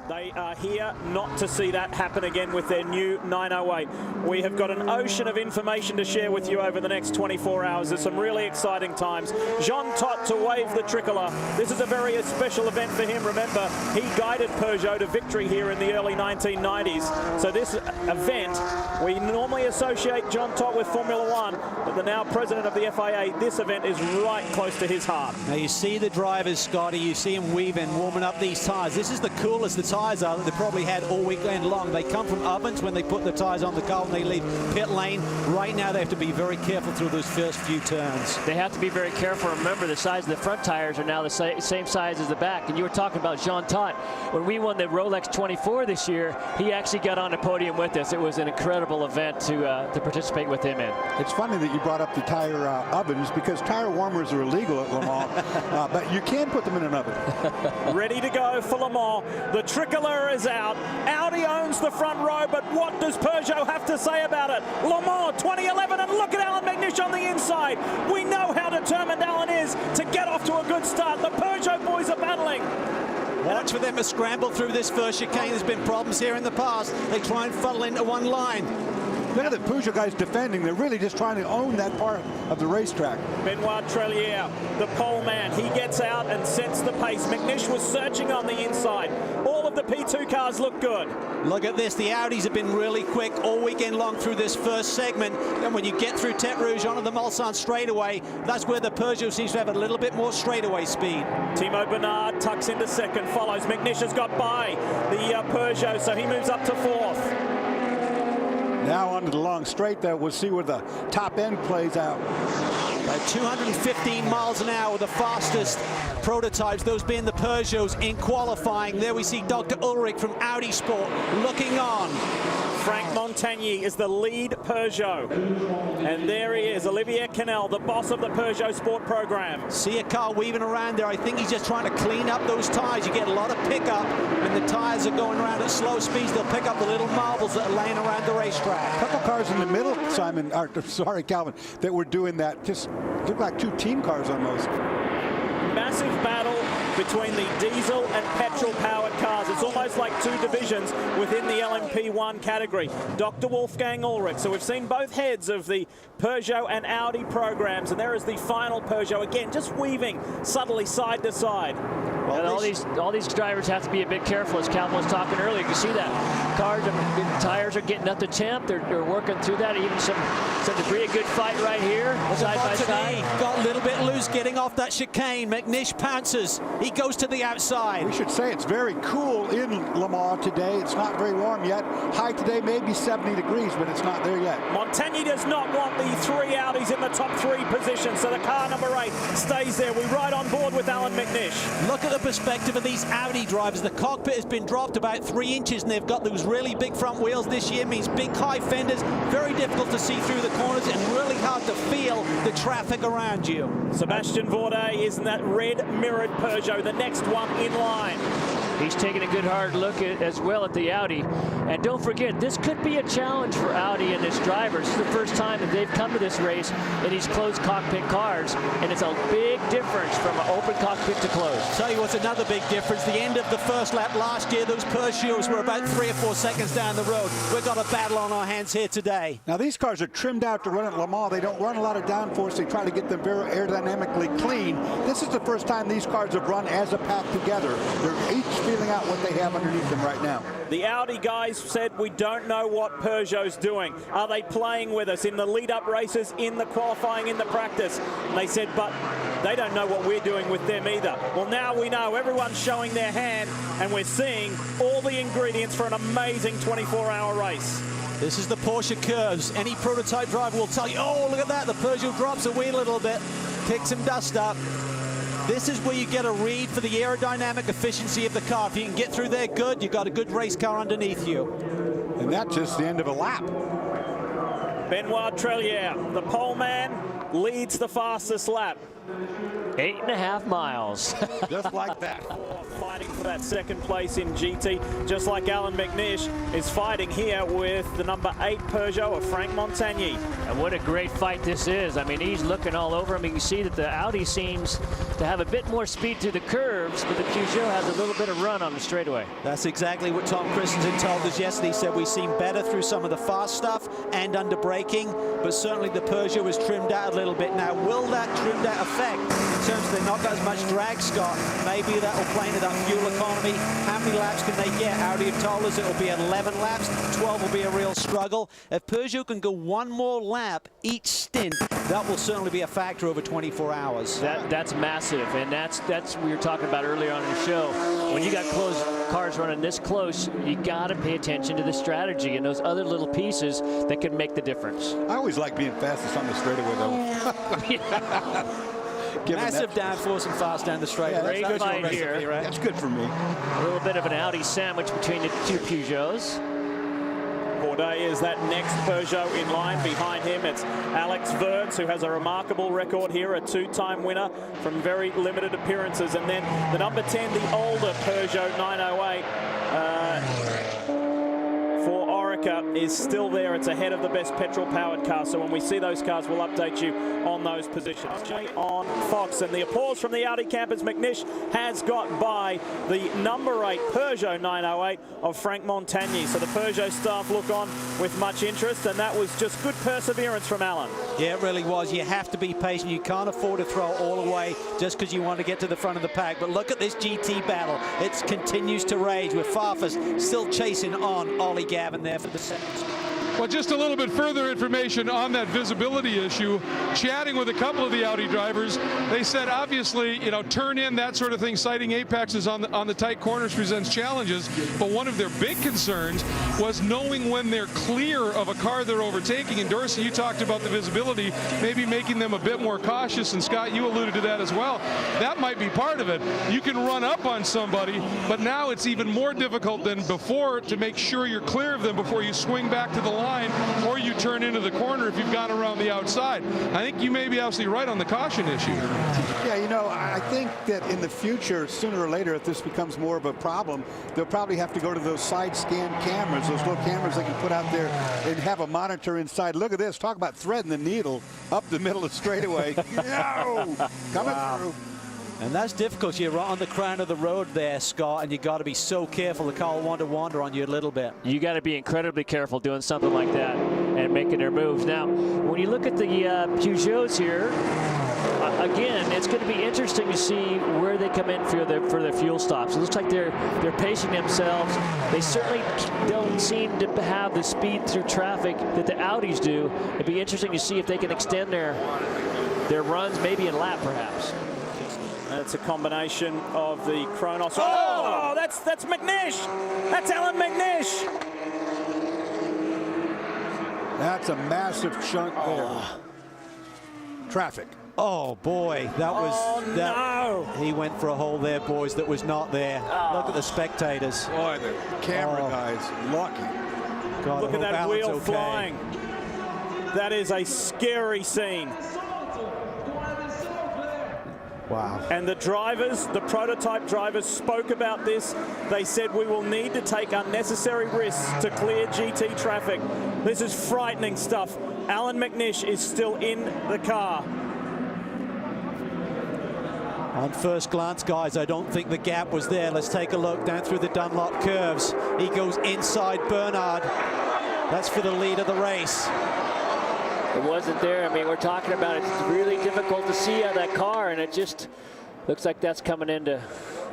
They are here not to see that happen again with their new 908. We have got an ocean of information to share with you over the next 24 hours. There's some really exciting times. Jean Todt to wave the tricolour. This is a very special event for him. Remember, he guided Peugeot to victory here in the early 1990s. So this event, we normally associate Jean Todt with Formula One, but the now president of the FIA, this event is right close to his heart. Now you see the drivers, Scotty, you see him weaving, warming up these tyres. This is the coolest the tyres are that they probably had all weekend long. They come from ovens when they put the tyres on the car and they leave pit lane. Right now they have to be very careful through those first few turns. They have to be very careful. Remember, the size of the front tires are now the same size as the back. And you were talking about Jean Todt. When we won the Rolex 24 this year, he actually got on the podium with us. It was an incredible event to participate with him in. It's funny that you brought up the tire ovens, because tire warmers are illegal at Le Mans, but you can put them in an oven. Ready to go for Le Mans. The tricolour is out. Audi owns the front row, but what does Peugeot have to say about it? Le Mans 2011, and look at Allan McNish on the inside. We know how determined Allan is to get off to a good start. The Peugeot boys are battling. Watch for them to scramble through this first chicane. There's been problems here in the past. They try and funnel into one line. Look at the Peugeot guys defending. They're really just trying to own that part of the racetrack. Benoit Trelier, the pole man, he gets out and sets the pace. McNish was searching on the inside. All of the P2 cars look good. Look at this. The Audis have been really quick all weekend long through this first segment. And when you get through Tête Rouge onto the Mulsanne straightaway, that's where the Peugeot seems to have a little bit more straightaway speed. Timo Bernard tucks into second, follows. McNish has got by the Peugeot, so he moves up to fourth. Now onto the long straight there. We'll see where the top end plays out. About 215 miles an hour, the fastest prototypes, those being the Peugeots in qualifying. There we see Dr. Ulrich from Audi Sport looking on. Frank Montagny is the lead Peugeot. And there he is, Olivier Canel, the boss of the Peugeot Sport program. See a car weaving around there. I think he's just trying to clean up those tires. You get a lot of pickup when the tires are going around at slow speeds. They'll pick up the little marbles that are laying around the racetrack. A couple cars in the middle, Simon, or, sorry, Calvin, that were doing that. Just look like two team cars almost. Massive battle between the diesel and petrol powered cars. It's almost like two divisions within the LMP1 category. Dr. Wolfgang Ulrich. So we've seen both heads of the Peugeot and Audi programs, and there is the final Peugeot again, just weaving subtly side to side. Well, all these drivers have to be a bit careful, as Calvin was talking earlier. You can see that cars, tires are getting up to temp. They're working through that. Even some degree of good fight right here, side by side. Got a little bit loose getting off that chicane. McNish pounces. He goes to the outside. We should say it's very cool in Le Mans today. It's not very warm yet. High today maybe 70 degrees, but it's not there yet. Montagny does not want the three Audis in the top three positions, so the car number 8 stays there. We ride on board with Allan McNish. Look at the perspective of these Audi drivers. The cockpit has been dropped about 3 inches, and they've got those really big front wheels this year. Means big high fenders, very difficult to see through the corners, and really hard to feel the traffic around you. Sebastian Vorteile is in that red mirrored Peugeot, the next one in line. He's taking a good hard look as well at the Audi. And don't forget, this could be a challenge for Audi and its drivers. This is the first time that they've come to this race in these closed cockpit cars, and it's a big difference from an open cockpit to closed. Tell you what's another big difference. The end of the first lap last year, those Peugeots were about 3 or 4 seconds down the road. We've got a battle on our hands here today. Now these cars are trimmed out to run at Le Mans. They don't run a lot of downforce. They try to get them very aerodynamically clean. This is the first time these cars have run as a pack together. They're each feeling out what they have underneath them right now. The Audi guys said, we don't know what Peugeot's doing. Are they playing with us in the lead-up races, in the qualifying, in the practice? And they said, but they don't know what we're doing with them either. Well, now we know. Everyone's showing their hand, and we're seeing all the ingredients for an amazing 24-hour race. This is the Porsche curves. Any prototype driver will tell you, oh, look at that. The Peugeot drops a wheel a little bit, picks some dust up. This is where you get a read for the aerodynamic efficiency of the car. If you can get through there good, you've got a good race car underneath you. And that's just the end of a lap. Benoit Trelier, the pole man, leads the fastest lap. 8.5 miles. Just like that. Fighting for that second place in GT, just like Allan McNish is fighting here with the number 8 Peugeot of Frank Montagny. And what a great fight this is. I mean, he's looking all over him. You can see that the Audi seems to have a bit more speed through the curves, but the Peugeot has a little bit of run on the straightaway. That's exactly what Tom Christensen told us yesterday. He said we seem better through some of the fast stuff and under braking, but certainly the Peugeot was trimmed out a little bit. Now, will that trimmed out effect in terms of they've not got as much drag, Scott? Maybe that will play into that fuel economy. How many laps can they get? Audi have told us it will be 11 laps. 12 will be a real struggle. If Peugeot can go one more lap each stint, that will certainly be a factor over 24 hours. That's massive, and that's we were talking about earlier on in the show. When you got cars running this close, you got to pay attention to the strategy and those other little pieces that can make the difference. I always like being fastest on the straightaway, though. Massive downforce and fast down the straightaway. Great fight here. Right? That's good for me. A little bit of an Audi sandwich between the two Peugeots. Vorteile is that next Peugeot in line. Behind him, it's Alex Verts, who has a remarkable record here, a 2-time winner from very limited appearances. And then the number 10, the older Peugeot 908 for Orica is still there. It's ahead of the best petrol-powered car. So when we see those cars, we'll update you on those positions. On Fox, and the applause from the Audi campers. McNish has got by the number 8 Peugeot 908 of Frank Montagny. So the Peugeot staff look on with much interest, and that was just good perseverance from Allan. Yeah, it really was. You have to be patient. You can't afford to throw all away just because you want to get to the front of the pack. But look at this GT battle. It continues to rage with Farfus still chasing on Ollie Gavin there for the second. Well, just a little bit further information on that visibility issue. Chatting with a couple of the Audi drivers, they said obviously, you know, turn in, that sort of thing, sighting apexes on the tight corners presents challenges. But one of their big concerns was knowing when they're clear of a car they're overtaking. And Dorsey, you talked about the visibility, maybe making them a bit more cautious. And Scott, you alluded to that as well. That might be part of it. You can run up on somebody, but now it's even more difficult than before to make sure you're clear of them before you swing back to the line, or you turn into the corner if you've gone around the outside. I think you may be absolutely right on the caution issue. Yeah, you know, I think that in the future, sooner or later, if this becomes more of a problem, they'll probably have to go to those side scan cameras, those little cameras they can put out there and have a monitor inside. Look at this. Talk about threading the needle up the middle of the straightaway. No! Coming through. And that's difficult. You're right on the crown of the road there, Scott, and you got to be so careful. The car will want to wander on you a little bit. You got to be incredibly careful doing something like that and making their moves. Now, when you look at the Peugeots here, again, it's going to be interesting to see where they come in for their fuel stops. It looks like they're pacing themselves. They certainly don't seem to have the speed through traffic that the Audis do. It'd be interesting to see if they can extend their runs, maybe in lap, perhaps. It's a combination of the Kronos. Oh, that's McNish. That's Allan McNish. That's a massive chunk there. Traffic. Oh boy, that was no. He went for a hole there, boys, that was not there. Look at the spectators. Boy, the camera guys lucky. God, Look at that Allan's wheel okay. flying. That is a scary scene. Wow. And the drivers, the prototype drivers, spoke about this. They said we will need to take unnecessary risks to clear GT traffic. This is frightening stuff. Allan McNish is still in the car. On first glance, guys, I don't think the gap was there. Let's take a look down through the Dunlop curves. He goes inside Bernard. That's for the lead of the race. It wasn't there. I mean, we're talking about it's really difficult to see out of that car, and it just looks like that's coming into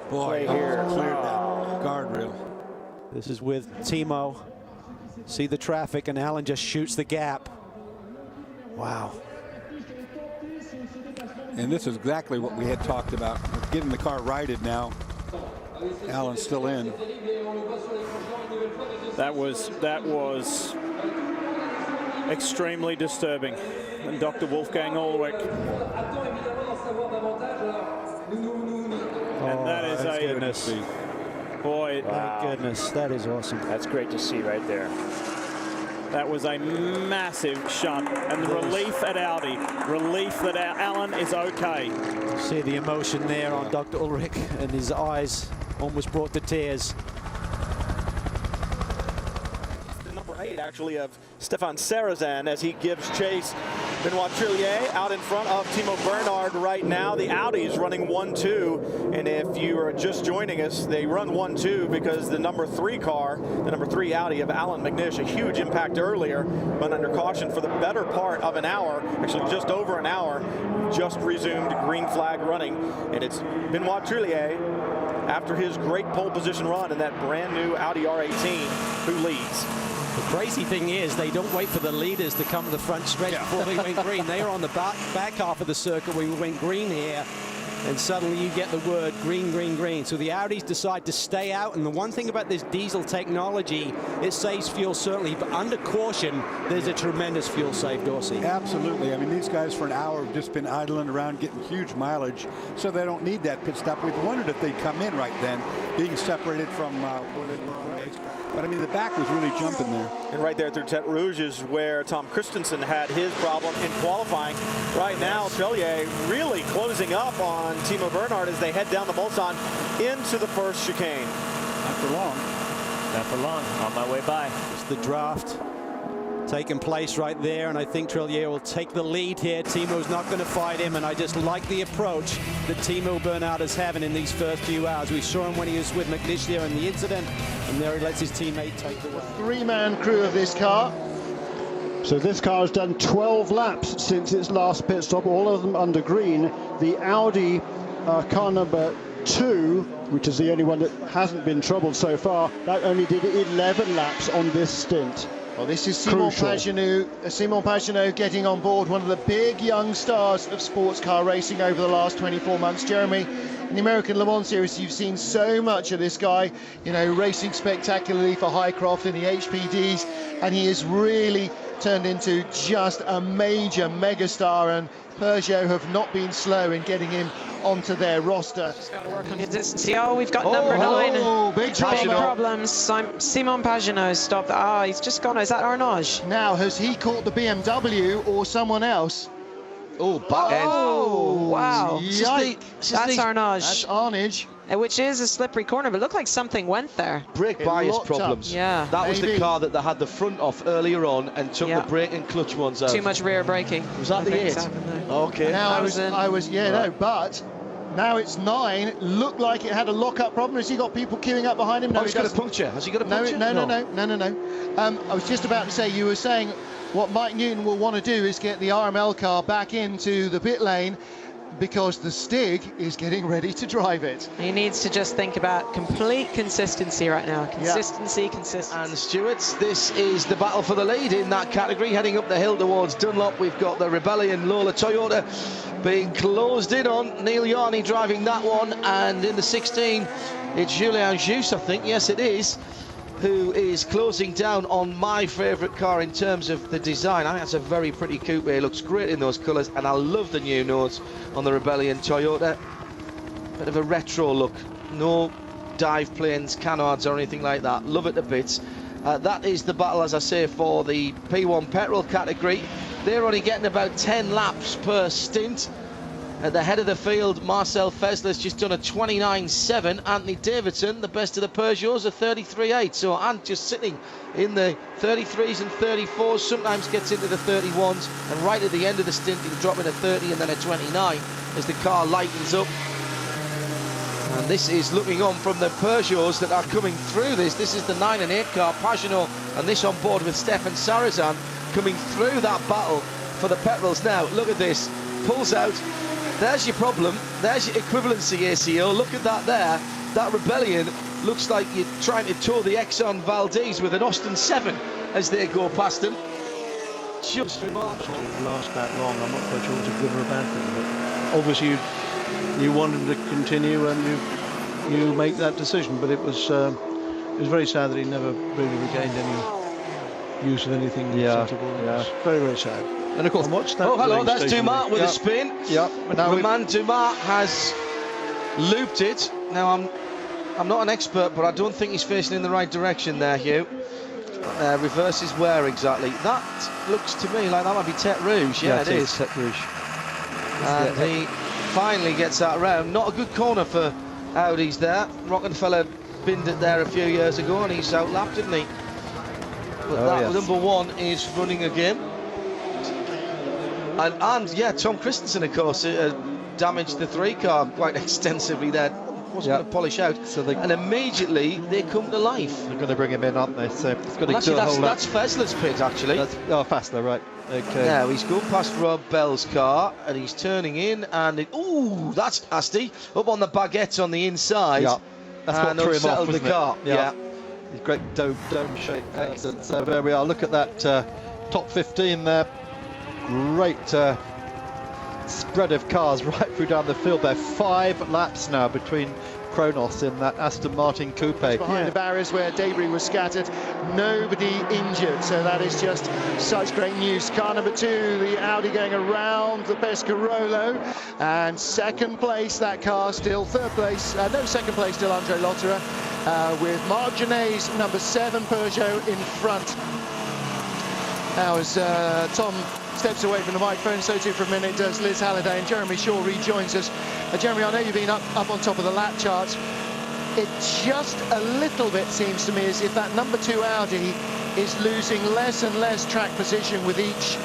play here. Cleared that guardrail. This is with Timo. See the traffic, and Allan just shoots the gap. Wow. And this is exactly what we had talked about. Getting the car righted now. Allan's still in. That was extremely disturbing. And Dr. Wolfgang Ulrich. And that is thank goodness. Boy, Thank goodness, that is awesome. That's great to see right there. That was a massive shunt, and the relief at Audi, relief that Allan is okay. See the emotion there on Dr. Ulrich, and his eyes almost brought to tears. Number 8, actually, of Stefan Sarrazin as he gives chase. Benoit Trillier out in front of Timo Bernhard right now. The Audi is running 1-2, and if you are just joining us, they run 1-2 because the number 3 car, the number 3 Audi of Allan McNish, a huge impact earlier, but under caution for the better part of an hour, actually just over an hour, just resumed green flag running, and it's Benoit Trillier after his great pole position run in that brand new Audi R18 who leads. The crazy thing is they don't wait for the leaders to come to the front stretch before they went green. They are on the back half of the circuit where we went green here, and suddenly you get the word green, green, green. So the Audis decide to stay out, and the one thing about this diesel technology, it saves fuel certainly, but under caution, there's a tremendous fuel save, Dorsey. Absolutely. I mean, these guys for an hour have just been idling around getting huge mileage, so they don't need that pit stop. We've wondered if they'd come in right then, being separated from where they were. But I mean, the back was really jumping there. And right there through Tete Rouge is where Tom Christensen had his problem in qualifying. Right now, Trillier really closing up on Timo Bernhard as they head down the Mulsanne into the first chicane. Not for long. Not for long. On my way by. It's the draft taking place right there, and I think Trillier will take the lead here. Timo's not going to fight him, and I just like the approach that Timo Bernhard is having in these first few hours. We saw him when he was with McNish there in the incident, and there he lets his teammate take the win. Three-man crew of this car. So this car has done 12 laps since its last pit stop, all of them under green. The Audi car number 2, which is the only one that hasn't been troubled so far, that only did 11 laps on this stint. Well, this is Simon Pagenaud getting on board, one of the big young stars of sports car racing over the last 24 months. Jeremy, in the American Le Mans Series, you've seen so much of this guy, you know, racing spectacularly for Highcroft in the HPDs, and he has really turned into just a major megastar, and Peugeot have not been slow in getting him onto their roster. Work on consistency. Oh, we've got number 9. Oh, big problems. Simon Pagenaud stopped. He's just gone. Is that Arnage? Now, has he caught the BMW or someone else? Oh, back end. Oh, wow. Yikes. That's Arnage. That's Arnage. Which is a slippery corner, but it looked like something went there. Brake bias problems. Yeah. That was the car that they had the front off earlier on and took the brake and clutch ones out. Too much rear braking. Was that the 8? Okay. Now but now it's 9. It looked like it had a lock-up problem. Has he got people queuing up behind him? No, he's got a puncture. Has he got a puncture? No. I was just about to say, you were saying what Mike Newton will want to do is get the RML car back into the pit lane, because the Stig is getting ready to drive it. He needs to just think about complete consistency right now. Consistency. And Stewarts, this is the battle for the lead in that category. Heading up the hill towards Dunlop, we've got the Rebellion Lola Toyota being closed in on. Neil Yarney driving that one, and in the 16, it's Julien Jus, I think. Yes, it is, who is closing down on my favourite car in terms of the design. I think that's a very pretty coupe. It looks great in those colours, and I love the new notes on the Rebellion Toyota. Bit of a retro look. No dive planes, canards or anything like that. Love it to bits. That is the battle, as I say, for the P1 petrol category. They're only getting about 10 laps per stint. At the head of the field, Marcel Fesler's just done a 29.7. Anthony Davidson, the best of the Peugeots, a 33.8. So Ant just sitting in the 33s and 34s, sometimes gets into the 31s, and right at the end of the stint he'll drop in a 30 and then a 29 as the car lightens up. And this is looking on from the Peugeots that are coming through this. This is the 9 and 8 car, Pagenaud, and this on board with Stefan Sarrazin coming through that battle for the petrols. Now, look at this. Pulls out. There's your problem. There's your equivalency ACO. Look at that there. That Rebellion looks like you're trying to tow the Exxon Valdez with an Austin 7 as they go past them. Just remarkable. Last that long, I'm not quite sure it's a good or a bad thing, but obviously you wanted to continue and you make that decision, but it was very sad that he never really regained any use of anything sensible. Yeah. It's very, very sad. And of course, hello, that's Dumas with a spin. Romain Dumas has looped it. Now I'm not an expert, but I don't think he's facing in the right direction there, Hugh. Reverses where exactly? That looks to me like that might be Tete Rouge. Yeah, it is. Tete Rouge. And he finally gets that round. Not a good corner for Audis there. Rockefeller binned it there a few years ago and he's outlapped, didn't he? But number one is running again. And yeah, Tom Christensen, of course, damaged the 3 car quite extensively there. Wasn't going to polish out, so and immediately they come to life. They're going to bring him in, aren't they? So it's got to actually, that's Fessler's pit, actually. Fessler, right? Okay. Now he's gone past Rob Bell's car and he's turning in, and ooh, that's nasty. Up on the baguette on the inside. Yeah, that's what threw him off, the car. Yeah. His great dome shape. Excellent. So there we are. Look at that top 15 there. Great spread of cars right through down the field there. 5 laps now between Kronos in that Aston Martin coupe. Behind the barriers where debris was scattered, nobody injured, so that is just such great news. Car number 2, the Audi going around the Pescarolo, and second place that car, still third place, no, second place still Andre Lotterer, with Marc Genet's number 7 Peugeot in front. Now as Tom steps away from the microphone, so too for a minute does Liz Halliday, and Jeremy Shaw rejoins us. Jeremy, I know you've been up on top of the lap charts. It just a little bit seems to me as if that number 2 Audi is losing less and less track position with each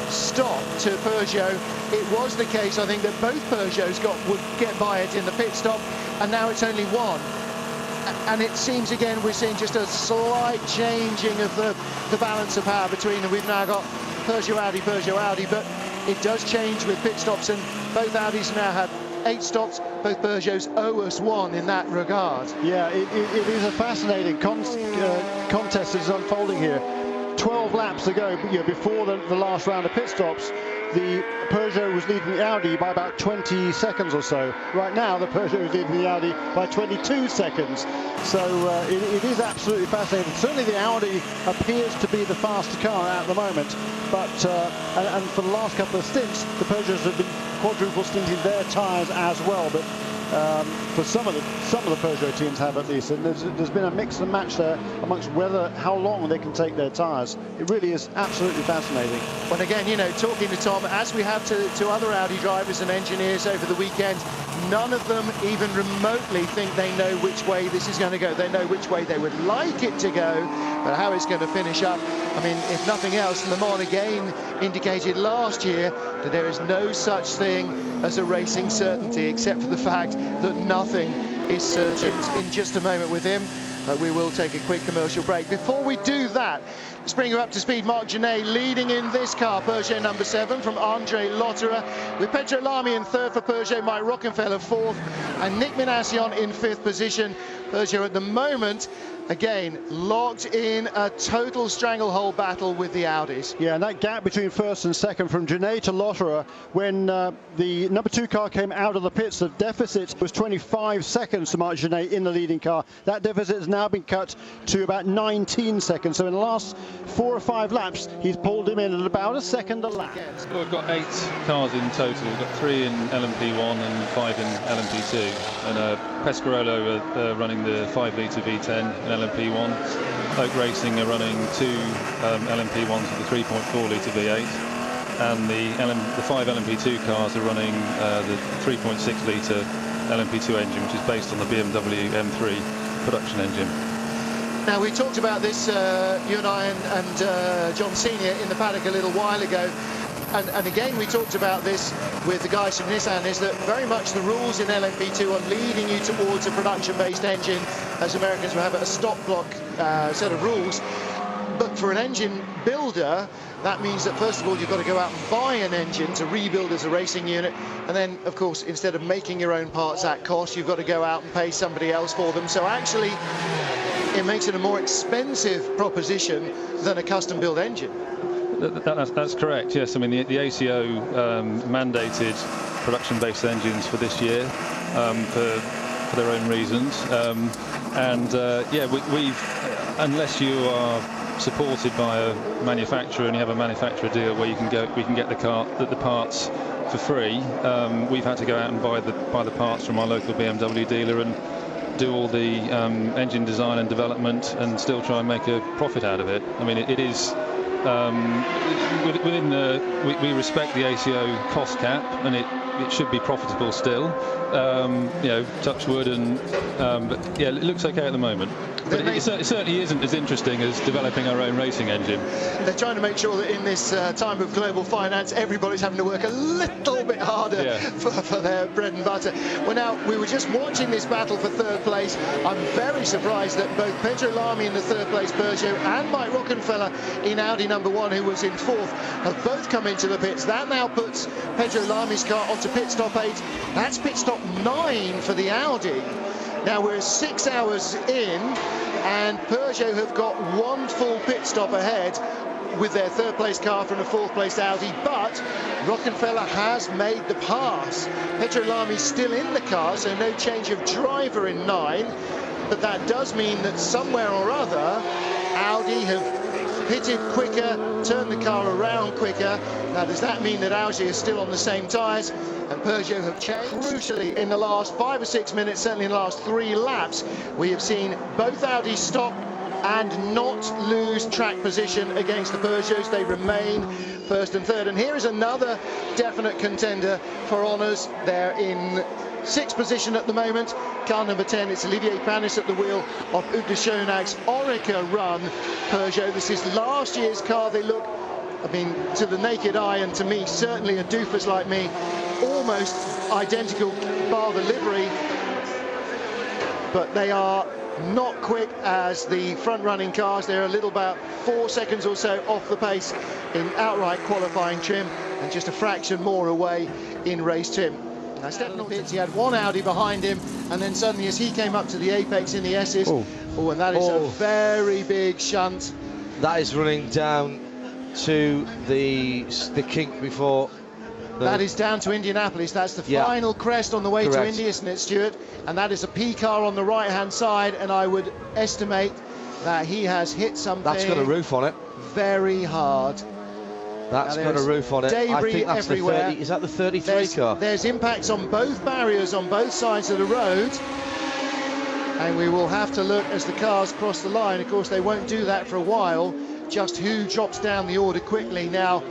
stop to Peugeot. It was the case, I think, that both Peugeots would get by it in the pit stop, and now it's only one. And it seems again we're seeing just a slight changing of the balance of power between them. We've now got Peugeot Audi, but it does change with pit stops, and both Audis now have 8 stops. Both Peugeots owe us 1 in that regard. Yeah, it is a fascinating contest that's unfolding here. 12 laps to go before the last round of pit stops. The Peugeot was leading the Audi by about 20 seconds or so. Right now, the Peugeot is leading the Audi by 22 seconds. So it is absolutely fascinating. Certainly the Audi appears to be the faster car at the moment. But and for the last couple of stints, the Peugeots have been quadruple stinting their tyres as well. But for some of the Peugeot teams have at least, and there's been a mix and match there amongst how long they can take their tyres. It really is absolutely fascinating. Well, again, you know, talking to Tom, as we have to other Audi drivers and engineers over the weekend, none of them even remotely think they know which way this is going to go. They know which way they would like it to go, but how it's going to finish up, I mean, if nothing else, Le Mans again indicated last year that there is no such thing as a racing certainty, except for the fact that nothing is certain. In just a moment with him, we will take a quick commercial break. Before we do that, let's bring you up to speed. Marc Genet leading in this car, Peugeot number 7 from Andre Lotterer, with Pedro Lamy in third for Peugeot, Mike Rockenfeller fourth, and Nick Minassian in 5th position. Peugeot at the moment, again, locked in a total stranglehold battle with the Audis. Yeah, and that gap between first and second from Genet to Lotterer, when the number 2 car came out of the pits, the deficit was 25 seconds to Marc Genet in the leading car. That deficit has now been cut to about 19 seconds. So in the last 4 or 5 laps, he's pulled him in at about a second a lap. Well, we've got 8 cars in total. We've got 3 in LMP1 and 5 in LMP2. And Pescarolo running the 5-litre V10 in LMP1. Oak Racing are running 2 LMP1s with the 3.4-litre V8. And the 5 LMP2 cars are running the 3.6-litre LMP2 engine, which is based on the BMW M3 production engine. Now, we talked about this, you and I and John Senior in the paddock a little while ago. And again, we talked about this with the guys from Nissan, is that very much the rules in LMP2 are leading you towards a production-based engine, as Americans will have a stop block set of rules. But for an engine builder, that means that first of all, you've got to go out and buy an engine to rebuild as a racing unit. And then, of course, instead of making your own parts at cost, you've got to go out and pay somebody else for them. So actually, it makes it a more expensive proposition than a custom-built engine. That's correct, yes. I mean, the ACO mandated production-based engines for this year for their own reasons. Yeah, we've, unless you are supported by a manufacturer and you have a manufacturer deal where we can get the parts for free, we've had to go out and buy the parts from our local BMW dealer, and do all the engine design and development and still try and make a profit out of it. I mean, it is within the we respect the ACO cost cap, and it should be profitable still. You know, touch wood, and but yeah, it looks okay at the moment. But it certainly isn't as interesting as developing our own racing engine. They're trying to make sure that in this time of global finance, everybody's having to work a little bit harder for their bread and butter. Well, now, we were just watching this battle for third place. I'm very surprised that both Pedro Lamy in the third place Peugeot and Mike Rockenfeller in Audi #1, who was in fourth, have both come into the pits. That now puts Pedro Lamy's car onto pit stop 8. That's pit stop 9 for the Audi. Now we're 6 hours in, and Peugeot have got one full pit stop ahead with their third place car from a fourth place Audi, but Rockenfeller has made the pass. Pedro Lamy's still in the car, so no change of driver in 9, but that does mean that somewhere or other Audi have pitted quicker, turned the car around quicker. Now, does that mean that Audi is still on the same tyres? And Peugeot have changed. Crucially, in the last 5 or 6 minutes, certainly in the last 3 laps, we have seen both Audis stop and not lose track position against the Peugeots. They remain first and third. And here is another definite contender for honours. They're in 6th position at the moment. Car number 10, it's Olivier Panis at the wheel of Hugues de Schoonak's Orica run Peugeot. This is last year's car. They look, I mean, to the naked eye, and to me, certainly a doofus like me, almost identical, bar the livery, but they are not quick as the front-running cars. They're a little about 4 seconds or so off the pace in outright qualifying trim, and just a fraction more away in race trim. Now, Stefan Pitts, he had one Audi behind him, and then suddenly as he came up to the apex in the S's, and that is a very big shunt. That is running down to the kink before. That is down to Indianapolis. That's the final crest on the way to Indy, isn't it, Stuart? And that is a P car on the right-hand side, and I would estimate that he has hit something. That's got a roof on it. Very hard. That's got a roof on it. I think that's everywhere. The 30. Is that the 33 car? There's impacts on both barriers on both sides of the road. And we will have to look as the cars cross the line. Of course, they won't do that for a while. Just who drops down the order quickly. Now,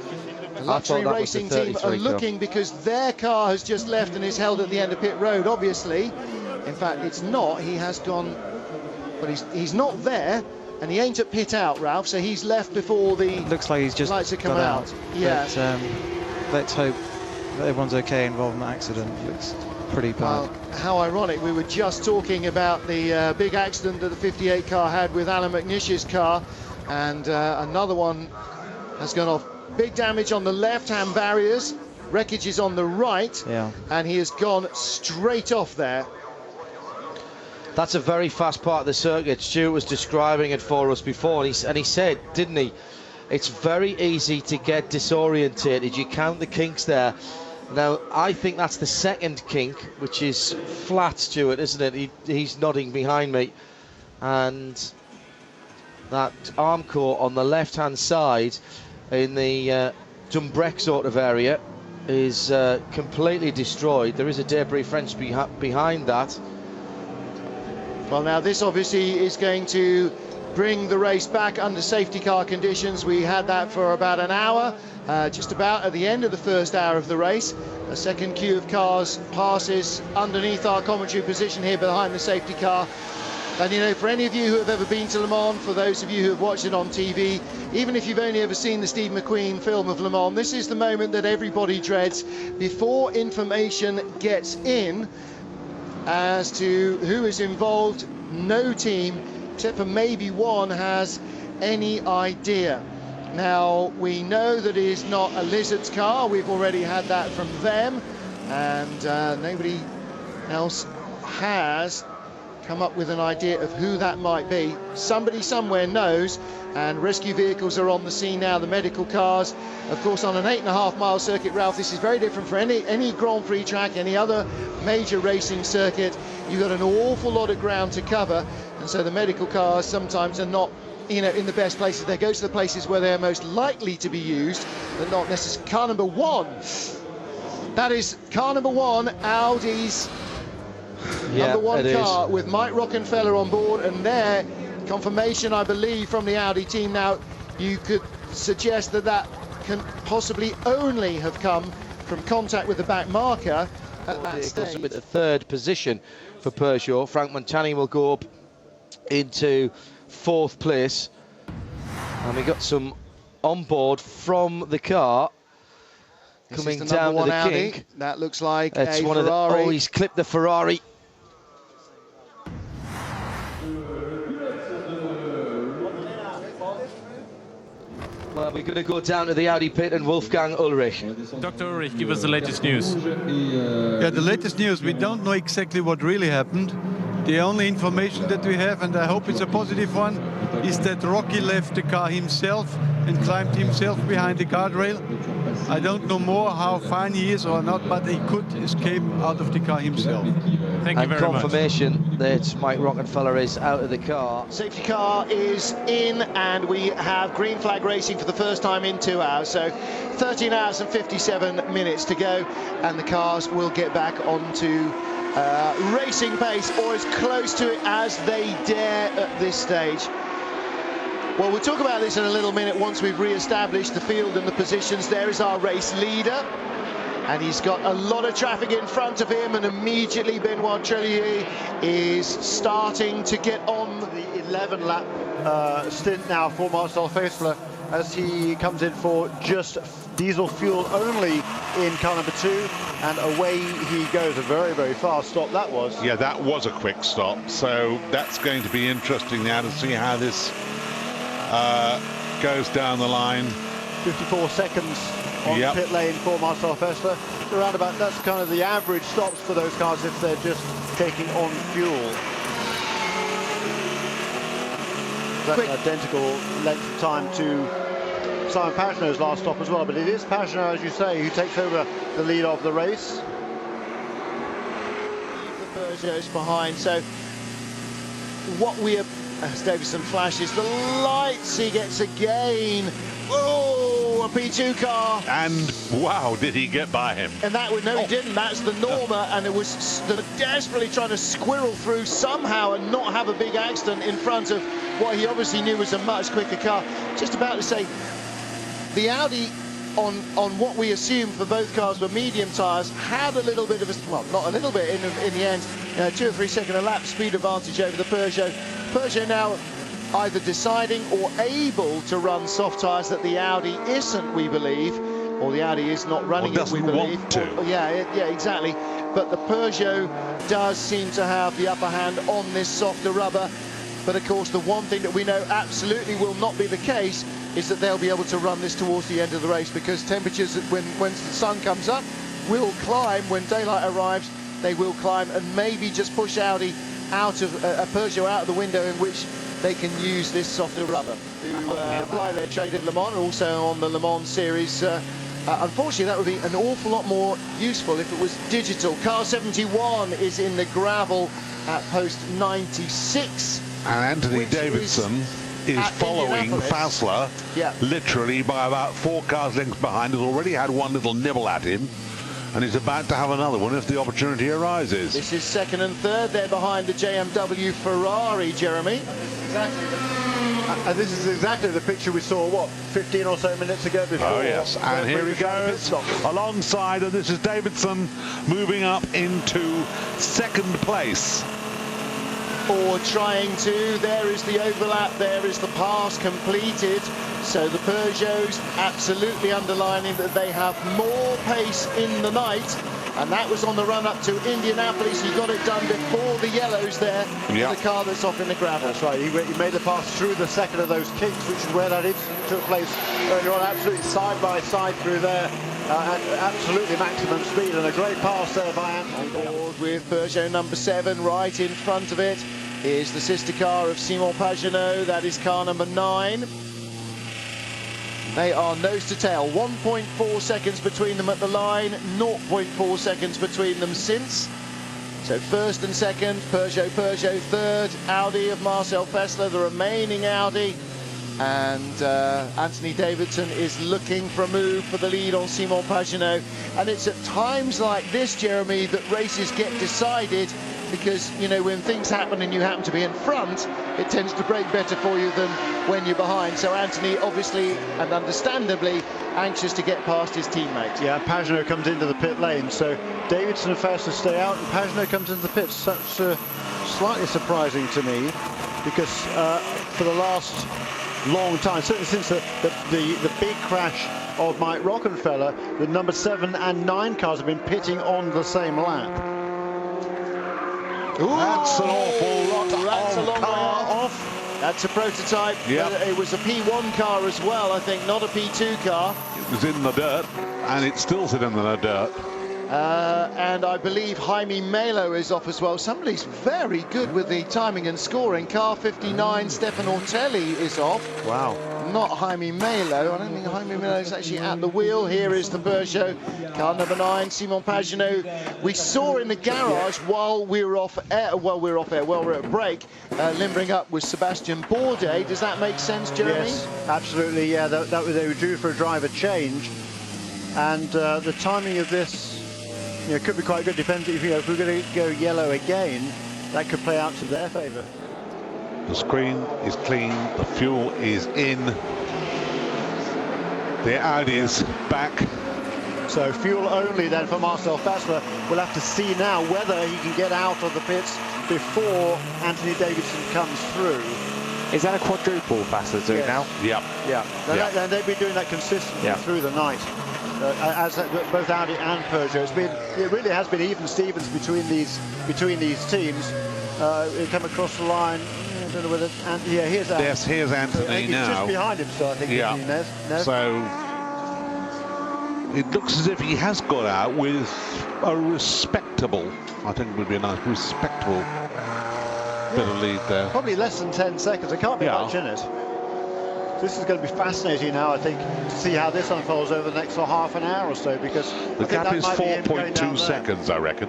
the luxury racing team are looking because their car has just left and is held at the end of pit road, obviously. In fact, it's not. He has gone, but he's not there, and he ain't at pit out, Ralph, so he's left before the looks like he's just lights have come out. Yeah. But, let's hope that everyone's okay involved in the accident. Looks pretty bad. Well, how ironic. We were just talking about the big accident that the 58 car had with Allan McNish's car, and another one has gone off. Big damage on the left-hand barriers, wreckage is on the right, and he has gone straight off there. That's a very fast part of the circuit. Stuart was describing it for us before, and he said, didn't he, it's very easy to get disorientated. You count the kinks there. Now, I think that's the second kink, which is flat, Stuart, isn't it? He's nodding behind me. And that arm core on the left-hand side in the Dumbrec sort of area is completely destroyed. There is a debris fence behind that. Well, now this obviously is going to bring the race back under safety car conditions. We had that for about an hour, just about at the end of the first hour of the race. A second queue of cars passes underneath our commentary position here behind the safety car. And, you know, for any of you who have ever been to Le Mans, for those of you who have watched it on TV, even if you've only ever seen the Steve McQueen film of Le Mans, this is the moment that everybody dreads before information gets in as to who is involved. No team, except for maybe one, has any idea. Now, we know that it is not a Lizard's car. We've already had that from them, and nobody else has come up with an idea of who that might be. Somebody somewhere knows, and rescue vehicles are on the scene now, the medical cars. Of course, on an 8.5-mile circuit, Ralph, this is very different for any Grand Prix track, any other major racing circuit. You've got an awful lot of ground to cover, and so the medical cars sometimes are not, you know, in the best places. They go to the places where they're most likely to be used, but not necessarily. Car number 1. That is car number 1, Audi's number one car with Mike Rockenfeller on board, and there, confirmation, I believe, from the Audi team. Now, you could suggest that that can possibly only have come from contact with the back marker at that stage. With the third position for Peugeot. Frank Montani will go up into fourth place. And we got some on board from the car. Coming down to the kink. That looks like it's a one Ferrari. Of the, oh, he's clipped the Ferrari. Well, we're going to go down to the Audi pit and Wolfgang Ulrich. Dr. Ulrich, give us the latest news. Yeah, the latest news. We don't know exactly what really happened. The only information that we have, and I hope it's a positive one, is that Rocky left the car himself and climbed himself behind the guardrail. I don't know more how fine he is or not, but he could escape out of the car himself. Thank you very much. Confirmation that Mike Rockenfeller is out of the car. Safety car is in, and we have green flag racing for the first time in 2 hours. So 13 hours and 57 minutes to go, and the cars will get back onto racing pace, or as close to it as they dare at this stage. Well, we'll talk about this in a little minute once we've re-established the field and the positions. There is our race leader, and he's got a lot of traffic in front of him, and immediately Benoit Trillier is starting to get on. The 11-lap stint now for Marcel Faisler as he comes in for just diesel fuel only in car number 2, and away he goes. A very, very fast stop that was. Yeah, that was a quick stop, so that's going to be interesting now to see how this goes down the line. 54 seconds on the pit lane for Marcel Faisler. Around about, that's kind of the average stops for those cars if they're just taking on fuel. That's an identical length of time to Simon Pagenaud's last stop as well, but it is Pagenaud, as you say, who takes over the lead of the race. The Peugeot's behind, so what we are, as Davison flashes the lights, he gets again. Oh, a P2 car. And wow, did he get by him? And that would, no, he didn't. That's the Norma, and it was desperately trying to squirrel through somehow and not have a big accident in front of what he obviously knew was a much quicker car. Just about to say, the Audi, on what we assume for both cars were medium tyres, had a little bit of a, well, not a little bit in the end, 2 or 3 second a lap speed advantage over the Peugeot. Peugeot now either deciding or able to run soft tyres that the Audi isn't, we believe, or the Audi is not running it, we believe. Want to. Yeah, exactly. But the Peugeot does seem to have the upper hand on this softer rubber. But of course, the one thing that we know absolutely will not be the case is that they'll be able to run this towards the end of the race, because temperatures, when the sun comes up, will climb. When daylight arrives, they will climb, and maybe just push Audi out of a Peugeot out of the window in which they can use this softer rubber to apply their trade at Le Mans, and also on the Le Mans series. Unfortunately, that would be an awful lot more useful if it was digital. Car 71 is in the gravel at post 96. And Anthony Davidson is following Fassler literally by about 4 cars lengths behind. Has already had one little nibble at him, and he's about to have another one if the opportunity arises. This is second and third. They're behind the JMW Ferrari, Jeremy. Exactly. And this is exactly the picture we saw, what, 15 or so minutes ago before. Oh, yes. And here he goes alongside, and this is Davidson moving up into second place. Or trying to. There is the overlap, there is the pass completed. So the Peugeots absolutely underlining that they have more pace in the night, and that was on the run up to Indianapolis. He got it done before the yellows there, the car that's off in the gravel. That's right, he made the pass through the second of those kicks, which is where that incident took place earlier on, absolutely side by side through there, at absolutely maximum speed, and a great pass there by Anthony. On board with Peugeot number 7, right in front of it is the sister car of Simon Pagenaud, that is car number 9. They are nose to tail, 1.4 seconds between them at the line, 0.4 seconds between them since. So first and second, Peugeot, third, Audi of Marcel Faisler, the remaining Audi. And Anthony Davidson is looking for a move for the lead on Simon Pagenaud. And it's at times like this, Jeremy, that races get decided because, you know, when things happen and you happen to be in front, it tends to break better for you than when you're behind. So Anthony, obviously and understandably, anxious to get past his teammate. Yeah, Peugeot comes into the pit lane, so Davidson and Fassler stay out, and Peugeot comes into the pits. Slightly surprising to me, because for the last long time, certainly since the big crash of Mike Rockenfeller, the number 7 and 9 cars have been pitting on the same lap. Ooh, that's an awful lot that's a long way off. That's a prototype. Yep. It was a P1 car as well, I think, not a P2 car. It was in the dirt, and it's still sitting in the dirt. And I believe Jaime Melo is off as well. Somebody's very good with the timing and scoring. Car 59, Stefan Ortelli is off. Wow. Not Jaime Melo. I don't think Jaime Melo is actually at the wheel. Here is the Peugeot. Car number 9, Simon Pagenaud. We saw in the garage while we were off air, while we were at break, limbering up with Sebastian Bourdais. Does that make sense, Jeremy? Yes, absolutely. Yeah, they were due for a driver change, and the timing of this, you know, could be quite good. Depends if we're going to go yellow again, that could play out to their favour. The screen is clean, the fuel is in, the Audi's back. So fuel only then for Marcel Fassler. We'll have to see now whether he can get out of the pits before Anthony Davidson comes through. Is that a quadruple Fassler's doing now? Yep. Yeah. And they've been doing that consistently through the night. As both Audi and Peugeot, it really has been even Stevens between these teams. They come across the line. I don't know whether. Here's Anthony. Yes, here's Anthony now. He's just behind him, so I think. Yeah. So it looks as if he has got out with a respectable, I think it would be a nice respectable bit of lead there. Probably less than 10 seconds. There can't be much in it. This is going to be fascinating now, I think, to see how this unfolds over the next half an hour or so, because the gap is 4.2 seconds, I reckon.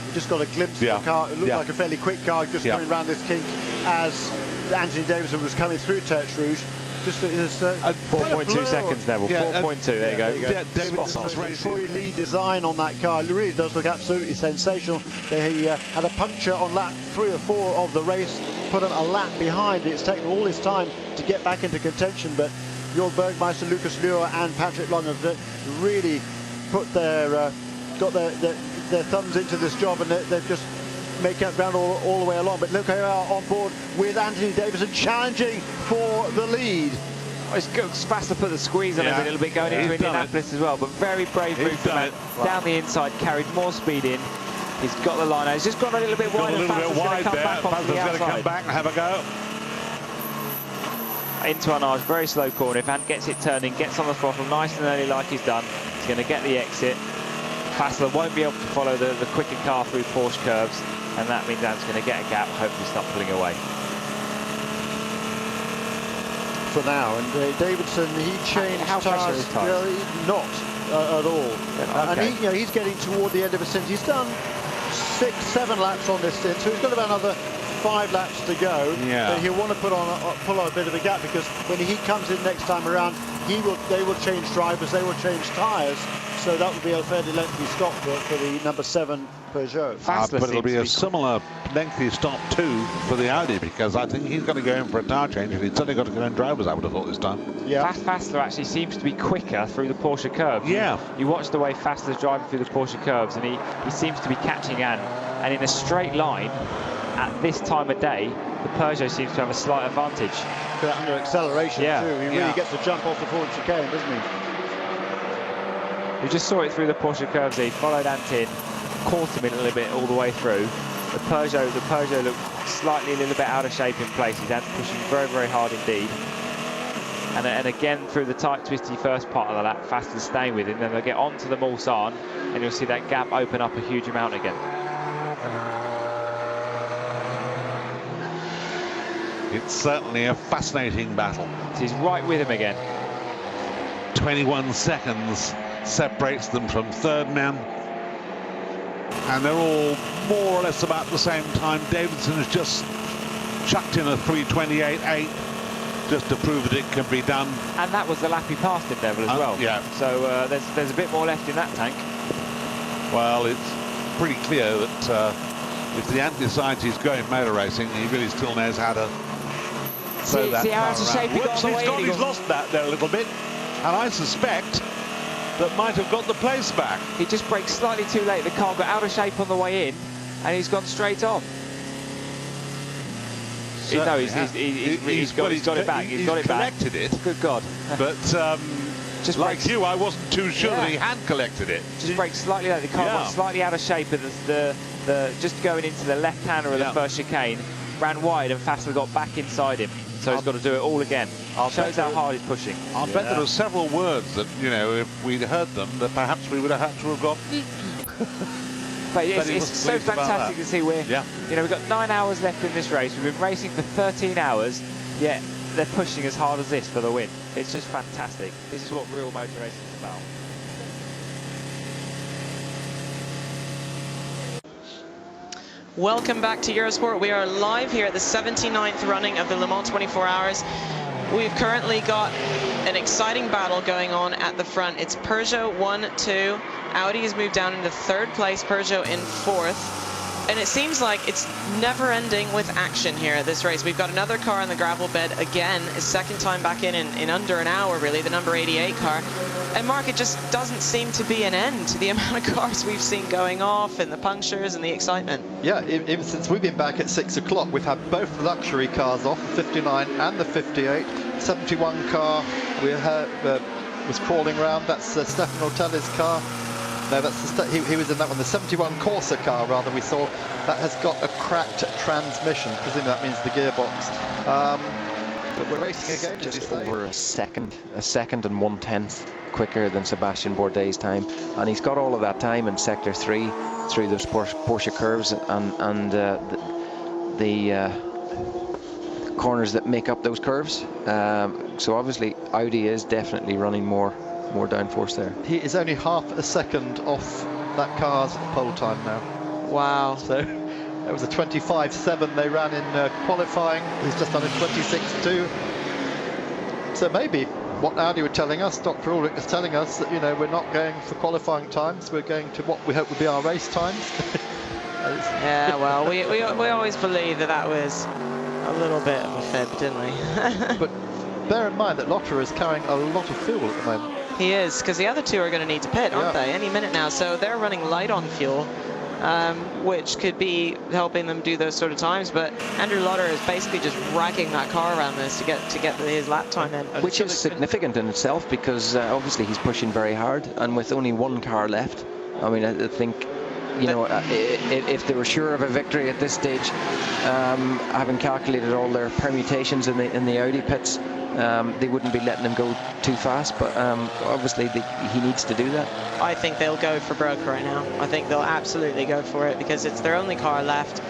We just got a glimpse of the car. It looked like a fairly quick car just coming around this kink as Anthony Davidson was coming through Tertre Rouge. Just 4.2 seconds, Neville. 4.2. There you go. Davidson's Troy Lee design on that car, it really does look absolutely sensational. They had a puncture on lap 3 or 4 of the race, put him a lap behind. It's taken all this time to get back into contention, but Bjorn Bergmeister, Lucas Luhr and Patrick Long have really put got their thumbs into this job, and they've just make up ground all the way along. But look, they are on board with Anthony Davidson challenging for the lead. It's good. Fassler put the squeeze on him a little bit going into Indianapolis as well, but very brave move from him. Down the inside, carried more speed in. He's got the line out. He's just gone a little bit wide. Fassler's going to come back onto the outside. Going to come back and have a go. Into Arnage, very slow corner. If Ant gets it turning, gets on the throttle nice and early like he's done, he's going to get the exit. Fassler won't be able to follow the quicker car through Porsche curves, and that means Ant's going to get a gap, hopefully stop pulling away. For now, and Davidson, he changed tyres. Not at all. And he's getting toward the end of his stint. He's done 6-7 laps on this stint, so he's got about another 5 laps to go. But he'll want to pull on a bit of a gap, because when he comes in next time around, they will change drivers, they will change tyres. So that would be a fairly lengthy stop for the number 7 Peugeot. But it'll be a similar lengthy stop too for the Audi, because I think he's going to go in for a tyre change, and he's certainly got to go in drivers, I would have thought, this time. Fassler actually seems to be quicker through the Porsche curves. You watch the way Fassler's driving through the Porsche curves, and he seems to be catching Ant, and in a straight line at this time of day, the Peugeot seems to have a slight advantage. Under acceleration too, he really gets to jump off the forward chicane, doesn't he? We just saw it through the Porsche curves. He followed Ant in, caught him in a little bit all the way through. The Peugeot looked slightly a little bit out of shape in places. Ant pushing very, very hard indeed. And again through the tight, twisty first part of the lap, Fassler's staying with him. Then they'll get onto the Mulsanne, and you'll see that gap open up a huge amount again. It's certainly a fascinating battle. He's right with him again. 21 seconds separates them from third man, and they're all more or less about the same time. Davidson has just chucked in a 3:28.8 just to prove that it can be done. And that was the lap he passed him, Neville, as well. So there's a bit more left in that tank. Well, it's pretty clear that if the ant decides he's going motor racing, he really still knows how to throw that car around. Whoops, he's lost that there a little bit, and I suspect that might have got the place back. He just braked slightly too late. The car got out of shape on the way in, and he's gone straight on. No, he's got it back. He's got it back. Collected it. Good God. But just like you, I wasn't too sure that he had collected it. Just braked slightly late. The car went slightly out of shape, and the just going into the left hander of the first chicane, ran wide, and Fassler got back inside him. So he's got to do it all again. Shows how hard he's pushing. I'll bet there were several words that, you know, if we'd heard them, that perhaps we would have had to have got. But it's so fantastic to see we've got 9 hours left in this race. We've been racing for 13 hours, yet they're pushing as hard as this for the win. It's just fantastic. This is what real motor racing is about. Welcome back to Eurosport. We are live here at the 79th running of the Le Mans 24 Hours. We've currently got an exciting battle going on at the front. It's Peugeot 1-2. Audi has moved down into 3rd place, Peugeot in 4th. And it seems like it's never ending with action here at this race. We've got another car on the gravel bed again, his second time back in under an hour, really, the number 88 car. And Mark, it just doesn't seem to be an end to the amount of cars we've seen going off and the punctures and the excitement. Yeah, even since we've been back at 6 o'clock, we've had both luxury cars off, the 59 and the 58. 71 car we had, was crawling around. That's Stefano Telli's car. No, that's he was in that one, the 71 Corsa car, rather, we saw. That has got a cracked transmission. Presumably that means the gearbox. But we're racing again, just over a second and 1/10 quicker than Sebastian Bourdais' time. And he's got all of that time in Sector 3 through those Porsche curves and the corners that make up those curves. So obviously Audi is definitely running more downforce there. He is only half a second off that car's pole time now. Wow. So it was a 25.7 they ran in qualifying. He's just done a 26.2. So maybe what Audi were telling us, Dr. Ulrich was telling us, that, you know, we're not going for qualifying times, we're going to what we hope will be our race times. Yeah, well, we always believed that was a little bit of a fib, didn't we? But bear in mind that Lotterer is carrying a lot of fuel at the moment. He is, because the other two are going to need to pit, aren't they? Any minute now. So they're running light on fuel, which could be helping them do those sort of times. But Andrew Lotterer is basically just racking that car around this to get his lap time in. Which is significant in itself, because obviously he's pushing very hard, and with only one car left, I mean, I think, you know, if they were sure of a victory at this stage, having calculated all their permutations in the Audi pits, they wouldn't be letting him go too fast, but obviously he needs to do that. I think they'll go for broke right now. I think they'll absolutely go for it because it's their only car left.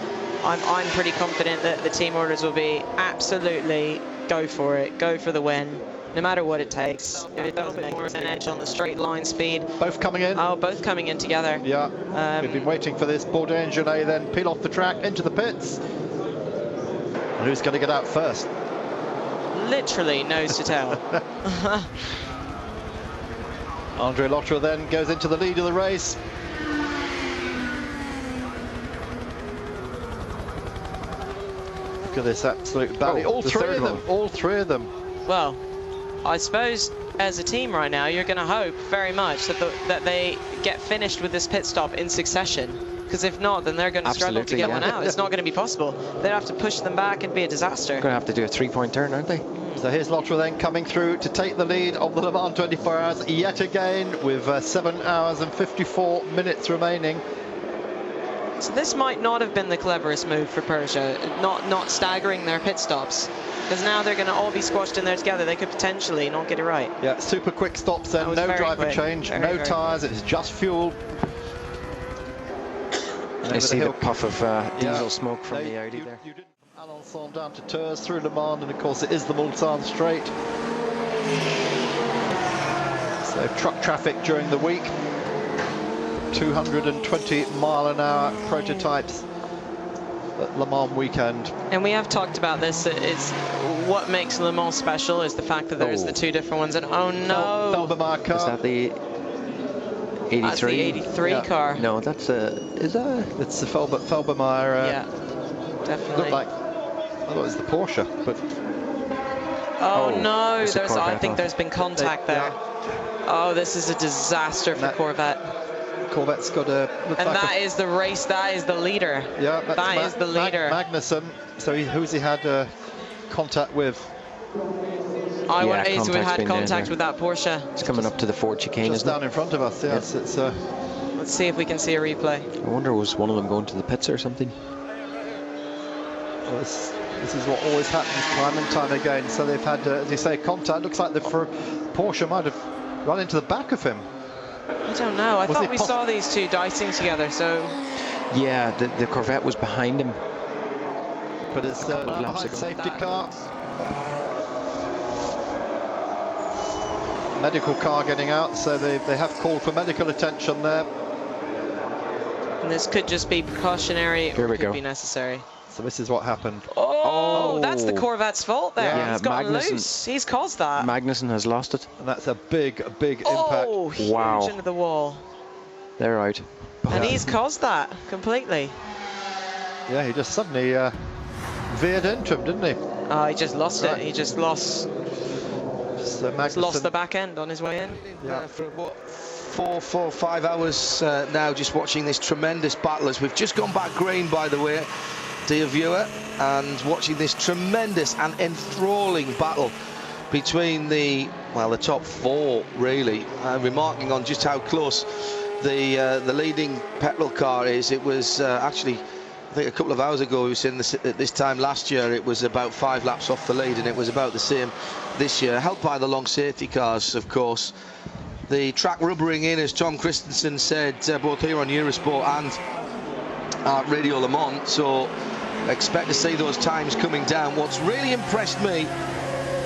I'm pretty confident that the team orders will be absolutely go for it, go for the win, no matter what it takes. If it doesn't make an edge on the straight line speed. Both coming in? Oh, both coming in together. Yeah, we've been waiting for this. Bourdais and Genet then peel off the track into the pits. And who's going to get out first? Literally nose to tail. Andre Lotterer then goes into the lead of the race. Look at this absolute battle. All three of them. Well, I suppose as a team right now, you're going to hope very much that they get finished with this pit stop in succession. Because if not, then they're going to struggle to get one out. It's not going to be possible. They'd have to push them back and be a disaster. Going to have to do a 3-point turn, aren't they? So here's Lotterer then coming through to take the lead of the Le Mans 24 Hours yet again with 7 hours and 54 minutes remaining. So this might not have been the cleverest move for Peugeot, not staggering their pit stops. Because now they're going to all be squashed in there together. They could potentially not get it right. Yeah, super quick stops then, no driver change, no tyres, it's just fuel. I see the puff of diesel smoke from the Audi there. Alençon down to Tours through Le Mans, and of course it is the Mulsanne Straight. So truck traffic during the week. 220 mile an hour prototypes at Le Mans weekend. And we have talked about this. It's what makes Le Mans special is the fact that there's the two different ones. And oh no! Felbermar car. Is that the 83? That's the 83 car. No, that's is that? It's the Felbermeyer. Yeah, definitely. Looked like, I thought it was the Porsche, but... Oh no, I think there's been contact there. Yeah. Oh, this is a disaster for Corvette. Corvette's got a... And like that is the race, that is the leader. Yeah, that is the leader. Magnussen, so who's he had contact with? I wonder if we had contact with that Porsche. It's coming up to the Ford chicane, just down in front of us, yes. It's, let's see if we can see a replay. I wonder, was one of them going to the pits or something? Well, this is what always happens time and time again. So they've had, as you say, contact. Looks like the Porsche might have run into the back of him. I don't know. I thought we saw these two dicing together, so... Yeah, the Corvette was behind him. But it's a safety car. Medical car getting out, so they have called for medical attention there. And this could just be precautionary, or could be necessary. So this is what happened. Oh, that's the Corvette's fault there. Yeah, he's gotten loose. He's caused that. Magnussen has lost it. And that's a big impact. Oh, huge into the wall. They're out. And he's caused that completely. Yeah, he just suddenly veered into him, didn't he? Oh, he just lost it. He just lost... He's lost the back end on his way in. Yeah, for what, 5 hours now, just watching this tremendous battle as we've just gone back green, by the way, dear viewer, and watching this tremendous and enthralling battle between the top 4, really, remarking on just how close the leading petrol car is. It was actually, I think a couple of hours ago, we were saying this, at this time last year, it was about 5 laps off the lead, and it was about the same this year, helped by the long safety cars, of course. The track rubbering in, as Tom Christensen said, both here on Eurosport and at Radio Le Mans, so expect to see those times coming down. What's really impressed me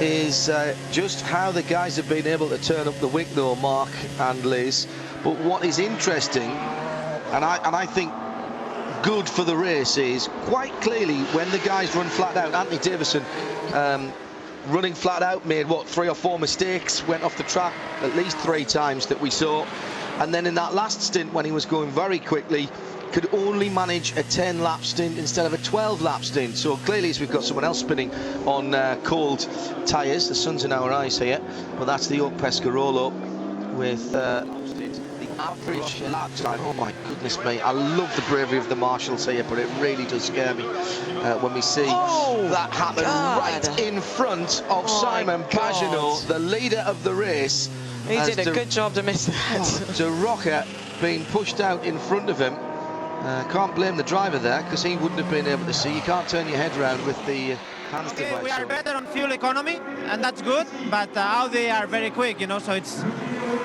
is just how the guys have been able to turn up the wick, though, Mark and Liz. But what is interesting, and I think good for the race, is quite clearly when the guys run flat out. Anthony Davison running flat out made 3 or 4 mistakes, went off the track at least 3 times that we saw, and then in that last stint when he was going very quickly could only manage a 10-lap stint instead of a 12-lap stint. So clearly, as we've got someone else spinning on cold tyres, the sun's in our eyes here, but that's the Oak Pescarolo with the average lap time. Oh my goodness me, I love the bravery of the marshals here, but it really does scare me when we see that happen right in front of Simon Pagenaud, the leader of the race. He did a good job to miss that. De Rocker being pushed out in front of him. Can't blame the driver there, because he wouldn't have been able to see. You can't turn your head around with the hands device. We are better on fuel economy, and that's good, but Audi are very quick, you know, so it's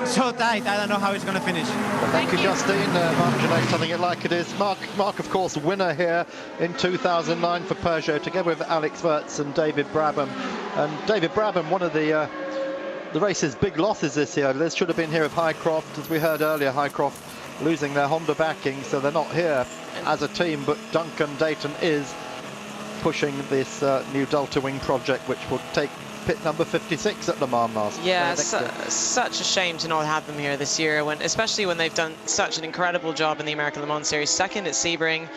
so tight. I don't know how it's going to finish. Well, thank you, Justine. Mark Genet, telling it like it is. Mark, of course, winner here in 2009 for Peugeot, together with Alex Wurz and David Brabham. And David Brabham, one of the race's big losses this year. This should have been here with Highcroft, as we heard earlier. Highcroft losing their Honda backing, so they're not here as a team, but Duncan Dayton is pushing this new Delta Wing project, which will take pit number 56 at Le Mans such a shame to not have them here this year, especially when they've done such an incredible job in the American Le Mans Series, second at Sebring.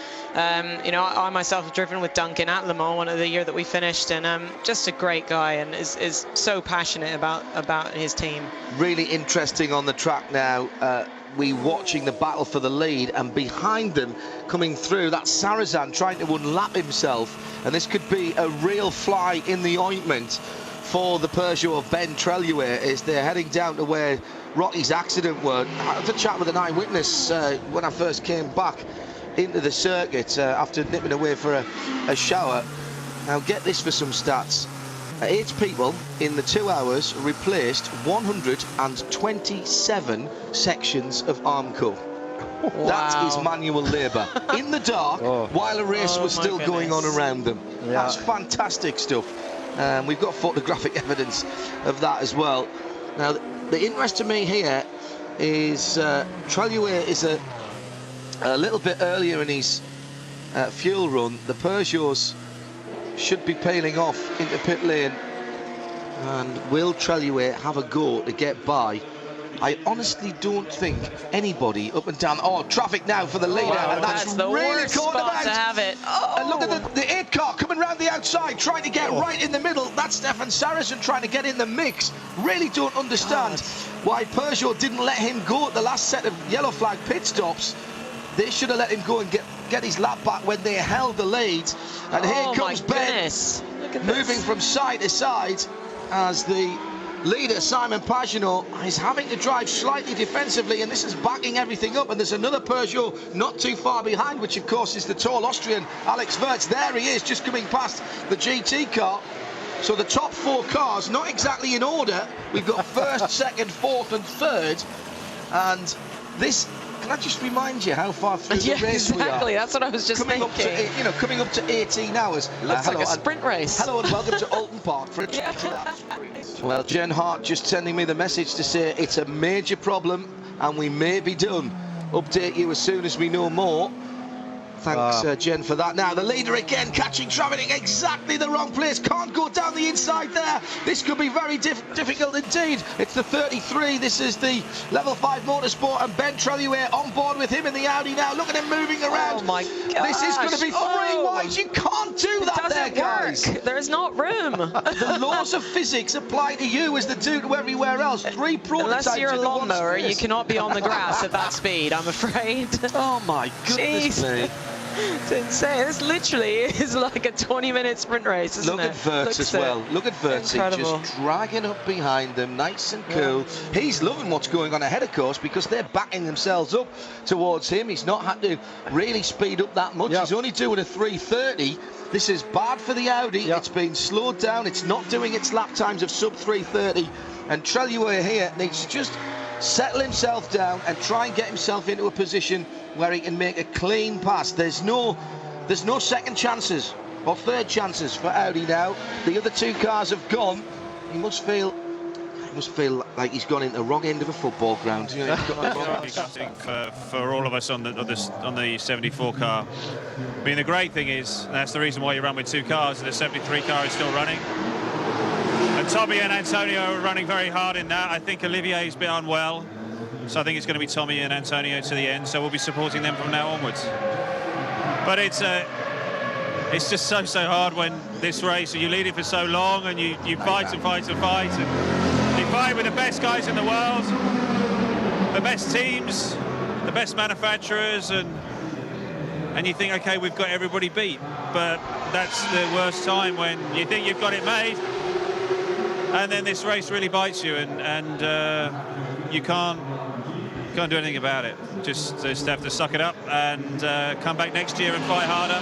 You know, I myself have driven with Duncan at Le Mans one of the year that we finished, and just a great guy, and is so passionate about his team. Really interesting on the track now. We watching the battle for the lead, and behind them coming through, that's Sarrazin trying to unlap himself, and this could be a real fly in the ointment for the Peugeot of Ben Treluer as they're heading down to where Rocky's accident were. I had a chat with an eyewitness when I first came back into the circuit after nipping away for a shower. Now get this for some stats. 8 people in the 2 hours replaced 127 sections of Armco. Wow. That is manual labour in the dark while a race was still going on around them. Yeah. That's fantastic stuff. We've got photographic evidence of that as well. Now, the interest to me here is Treluer is a little bit earlier in his fuel run. The Peugeots should be peeling off into pit lane, and will Treluer have a go to get by I honestly don't think anybody up and down. Oh, traffic now for the leader, and that's the really worst caught spot to have it. Oh. And look at the 8 car coming round the outside, trying to get right in the middle. That's Stefan Sarrazin trying to get in the mix. Really don't understand why Peugeot didn't let him go at the last set of yellow flag pit stops. They should have let him go and get his lap back when they held the lead. And here comes Ben, moving from side to side as the leader, Simon Pagenaud, is having to drive slightly defensively, and this is backing everything up. And there's another Peugeot not too far behind, which of course is the tall Austrian Alex Wirtz. There he is, just coming past the GT car. So the top 4 cars, not exactly in order. We've got first, second, fourth and third. And this, can I just remind you how far through the race we are? Exactly, that's what I was just thinking. Coming up to 18 hours. Looks like a sprint race. Hello and welcome to Alton Park for a Well, Jen Hart just sending me the message to say it's a major problem and we may be done. Update you as soon as we know more. Thanks, Jen, for that. Now, the leader again catching traffic in exactly the wrong place. Can't go down the inside there. This could be very difficult indeed. It's the 33. This is the Level 5 Motorsport, and Ben Treluer on board with him in the Audi now. Look at him moving around. Oh, my God. This is going to be 3 wide. You can't do that there, guys. There's not room. The laws of physics apply to you as they do to everywhere else. 3 prototypes. Unless you're a in the one lawnmower, space. you cannot be on the grass at that speed, I'm afraid. Oh, my goodness me. It's insane. This literally is like a 20-minute sprint race, isn't it? Look at Wirtz as well. Look at Wirtz just dragging up behind them, nice and cool. Yeah. He's loving what's going on ahead, of course, because they're backing themselves up towards him. He's not had to really speed up that much. He's only doing a 330. This is bad for the Audi. It's been slowed down. It's not doing its lap times of sub 330. And Treluer here needs to just settle himself down and try and get himself into a position where he can make a clean pass. There's no second chances or third chances for Audi now. The other 2 cars have gone. He must feel like he's gone into the wrong end of a football ground. You know, I think for all of us on the 74 car. I mean, the great thing is, and that's the reason why you run with 2 cars, and the 73 car is still running. And Tommy and Antonio are running very hard in that. I think Olivier's been unwell, so I think it's going to be Tommy and Antonio to the end, so we'll be supporting them from now onwards. But it's just so hard when this race, you lead it for so long, and you fight and fight and fight, and you fight with the best guys in the world, the best teams, the best manufacturers, and you think, okay, we've got everybody beat. But that's the worst time, when you think you've got it made, and then this race really bites you, and you can't do anything about it. Just have to suck it up and come back next year and fight harder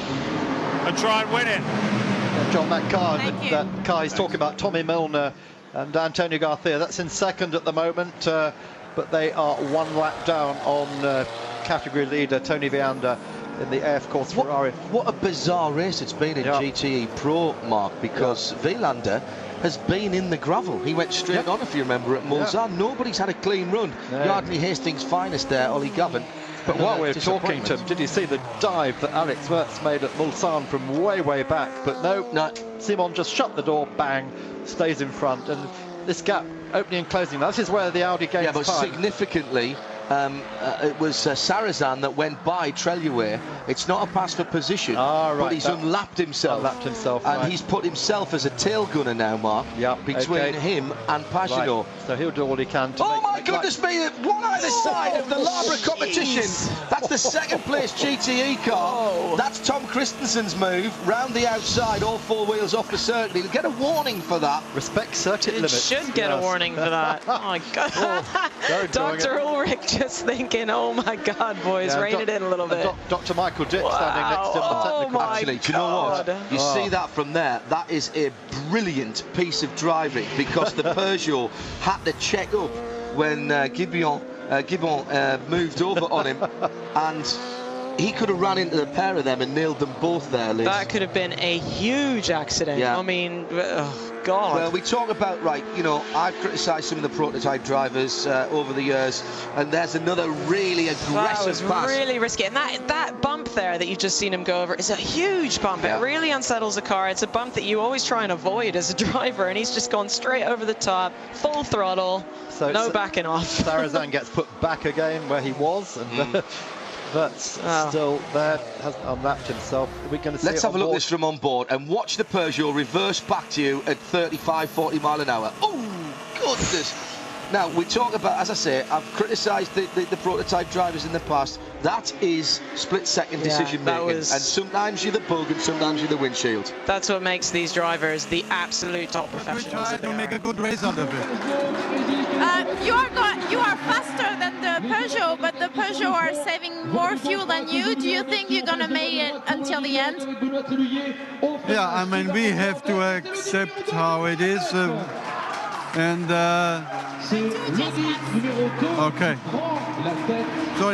and try and win it. John, that car he's talking about, Tommy Milner and Antonio Garcia, that's in second at the moment, but they are 1 lap down on category leader Tony Viander in the AF Corse Ferrari. What a bizarre race it's been in GTE Pro, Mark, because Vilander has been in the gravel. He went straight on, if you remember, at Mulsanne. Nobody's had a clean run. Yardley Hastings' finest there, Ollie Gavin. But while we're talking to him, did you see the dive that Alex Wirtz made at Mulsanne from way back? But no, Simon just shut the door, bang, stays in front, and this gap opening and closing, this is where the Audi gains but time. Significantly, it was Sarrazin that went by Treluer. It's not a pass for position, but he's unlapped himself. And he's put himself as a tail gunner now, Mark, between him and Pagenaud. So he'll do all he can to my goodness me, one either side of the Labra competition. That's the second place GTE car. That's Tom Christensen's move, round the outside, all 4 wheels off the circuit. He'll get a warning for that. Respect circuit limits. It should get a warning for that. Oh my God. Dr. Ulrich just thinking, oh my God, boys, rein it in a little bit. Dr. Michael Dick standing next to him. Oh my Actually, do you know what? You see that from there? That is a brilliant piece of driving, because the Peugeot had to check up when Gibbon moved over on him, and he could have run into the pair of them and nailed them both there, Liz. That could have been a huge accident. I mean, God. Well, we talk about, right, you know, I've criticised some of the prototype drivers over the years, and there's another really aggressive pass. Really risky. And that bump there that you've just seen him go over is a huge bump. Yeah. It really unsettles a car. It's a bump that you always try and avoid as a driver, and he's just gone straight over the top, full throttle, So no backing off. Sarrazin gets put back again where he was, and Vert's still there, hasn't unwrapped himself. Are we going to see Let's have a look at this from on board and watch the Peugeot reverse back to you at 35, 40 mile an hour. Oh, goodness. Now, we talk about, as I say, I've criticised the prototype drivers in the past. That is split-second decision-making. And sometimes you're the bug and sometimes you're the windshield. That's what makes these drivers the absolute top professionals. Try to make a good race out of it. You are faster than the Peugeot, but the Peugeot are saving more fuel than you. Do you think you're going to make it until the end? Yeah, I mean, we have to accept how it is. Okay. So,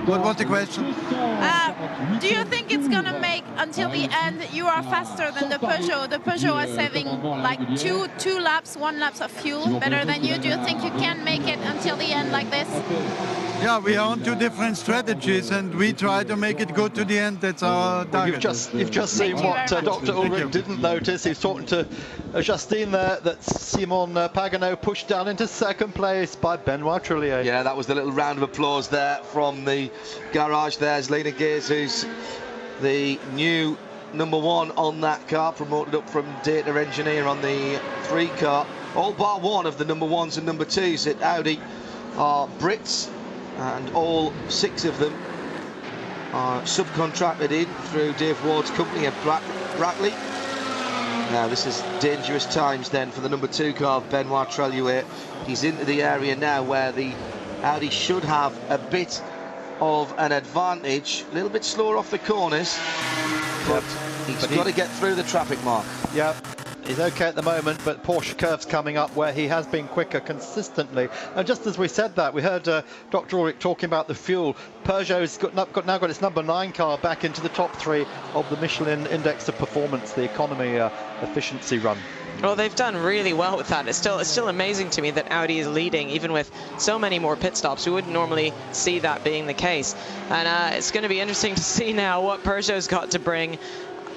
what was the question? Do you think it's going to make until the end? You are faster than the Peugeot. The Peugeot is saving like two laps, 1 lap of fuel better than you. Do you think you can make it until the end like this? Yeah, we are on 2 different strategies, and we try to make it good to the end. That's our target. You've just seen what Dr. Ulrich didn't notice. He was talking to Justine there, that Simon Pagenaud pushed down into 2nd place by Benoit Trillier. Yeah, that was the little round of applause there from the garage. There's Lena Gears, who's the new #1 on that car, promoted up from data engineer on the 3 car. All bar one of the #1s and #2s at Audi are Brits, and all 6 of them are subcontracted in through Dave Ward's company at Brackley. Now this is dangerous times then for the #2 car of Benoit Trillier. He's into the area now where the Audi should have a bit of an advantage. A little bit slower off the corners, but he's got to get through the traffic mark. Yeah. He's okay at the moment, but Porsche curve's coming up where he has been quicker consistently. And just as we said that, we heard Dr. Ulrich talking about the fuel. Peugeot's now got its #9 car back into the top 3 of the Michelin Index of Performance, the economy efficiency run. Well, they've done really well with that. It's still amazing to me that Audi is leading, even with so many more pit stops. We wouldn't normally see that being the case. And it's going to be interesting to see now what Peugeot's got to bring.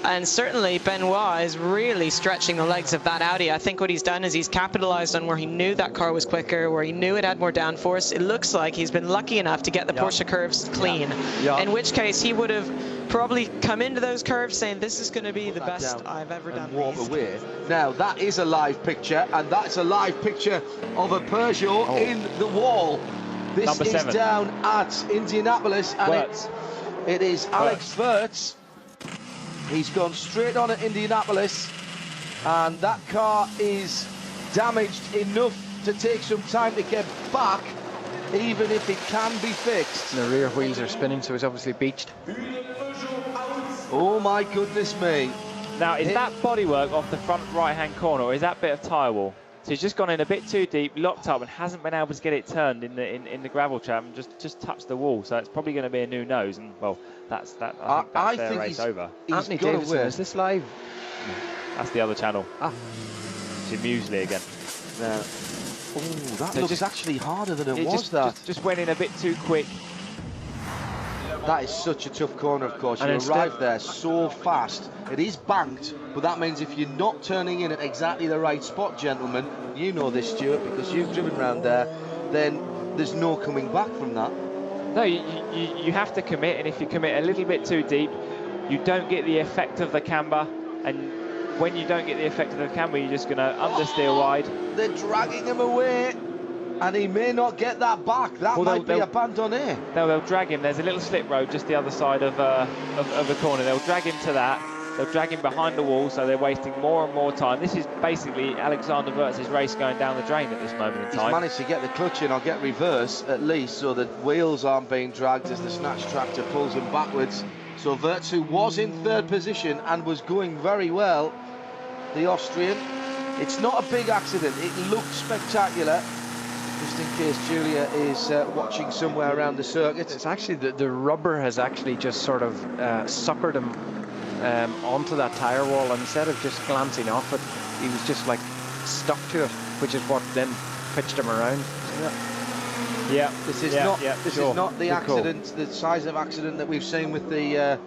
And certainly Benoit is really stretching the legs of that Audi. I think what he's done is he's capitalized on where he knew that car was quicker, where he knew it had more downforce. It looks like he's been lucky enough to get the Porsche curves clean. In which case he would have probably come into those curves saying this is going to be the best I've ever done. Walk away. Now that is a live picture, and that's a live picture of a Peugeot in the wall. This is down at Indianapolis, and it is Alex Verts. He's gone straight on at Indianapolis, and that car is damaged enough to take some time to get back, even if it can be fixed. The rear wheels are spinning, so he's obviously beached. Oh my goodness me. Now, is that bodywork off the front right-hand corner, or is that bit of tyre wall? So he's just gone in a bit too deep, locked up, and hasn't been able to get it turned in the gravel trap, and just touched the wall. So it's probably going to be a new nose, and well, I think that's race over. Anthony Davidson, is this live? No, that's the other channel. Jim Muesli again. Oh, that looks actually harder than it was. Just went in a bit too quick. That is such a tough corner, of course. You arrive there so fast. It is banked, but that means if you're not turning in at exactly the right spot, gentlemen, you know this, Stuart, because you've driven around there, then there's no coming back from that. No, you have to commit, and if you commit a little bit too deep, you don't get the effect of the camber, and when you don't get the effect of the camber, you're just going to understeer wide. They're dragging him away, and he may not get that back. That might be abandonné. They'll drag him. There's a little slip road just the other side of the corner. They'll drag him to that. They'll drag him behind the wall, so they're wasting more and more time. This is basically Alexander Wertz's race going down the drain at this moment in time. He's managed to get the clutch in or get reverse, at least, so the wheels aren't being dragged as the snatch tractor pulls him backwards. So Wertz, who was in 3rd position and was going very well, the Austrian. It's not a big accident. It looked spectacular. Just in case Julia is watching somewhere around the circuit. It's actually the rubber has actually just sort of suckered him onto that tyre wall, and instead of just glancing off it, he was just like stuck to it, which is what then pitched him around. Yeah, this is not the accident, the size of accident that we've seen with the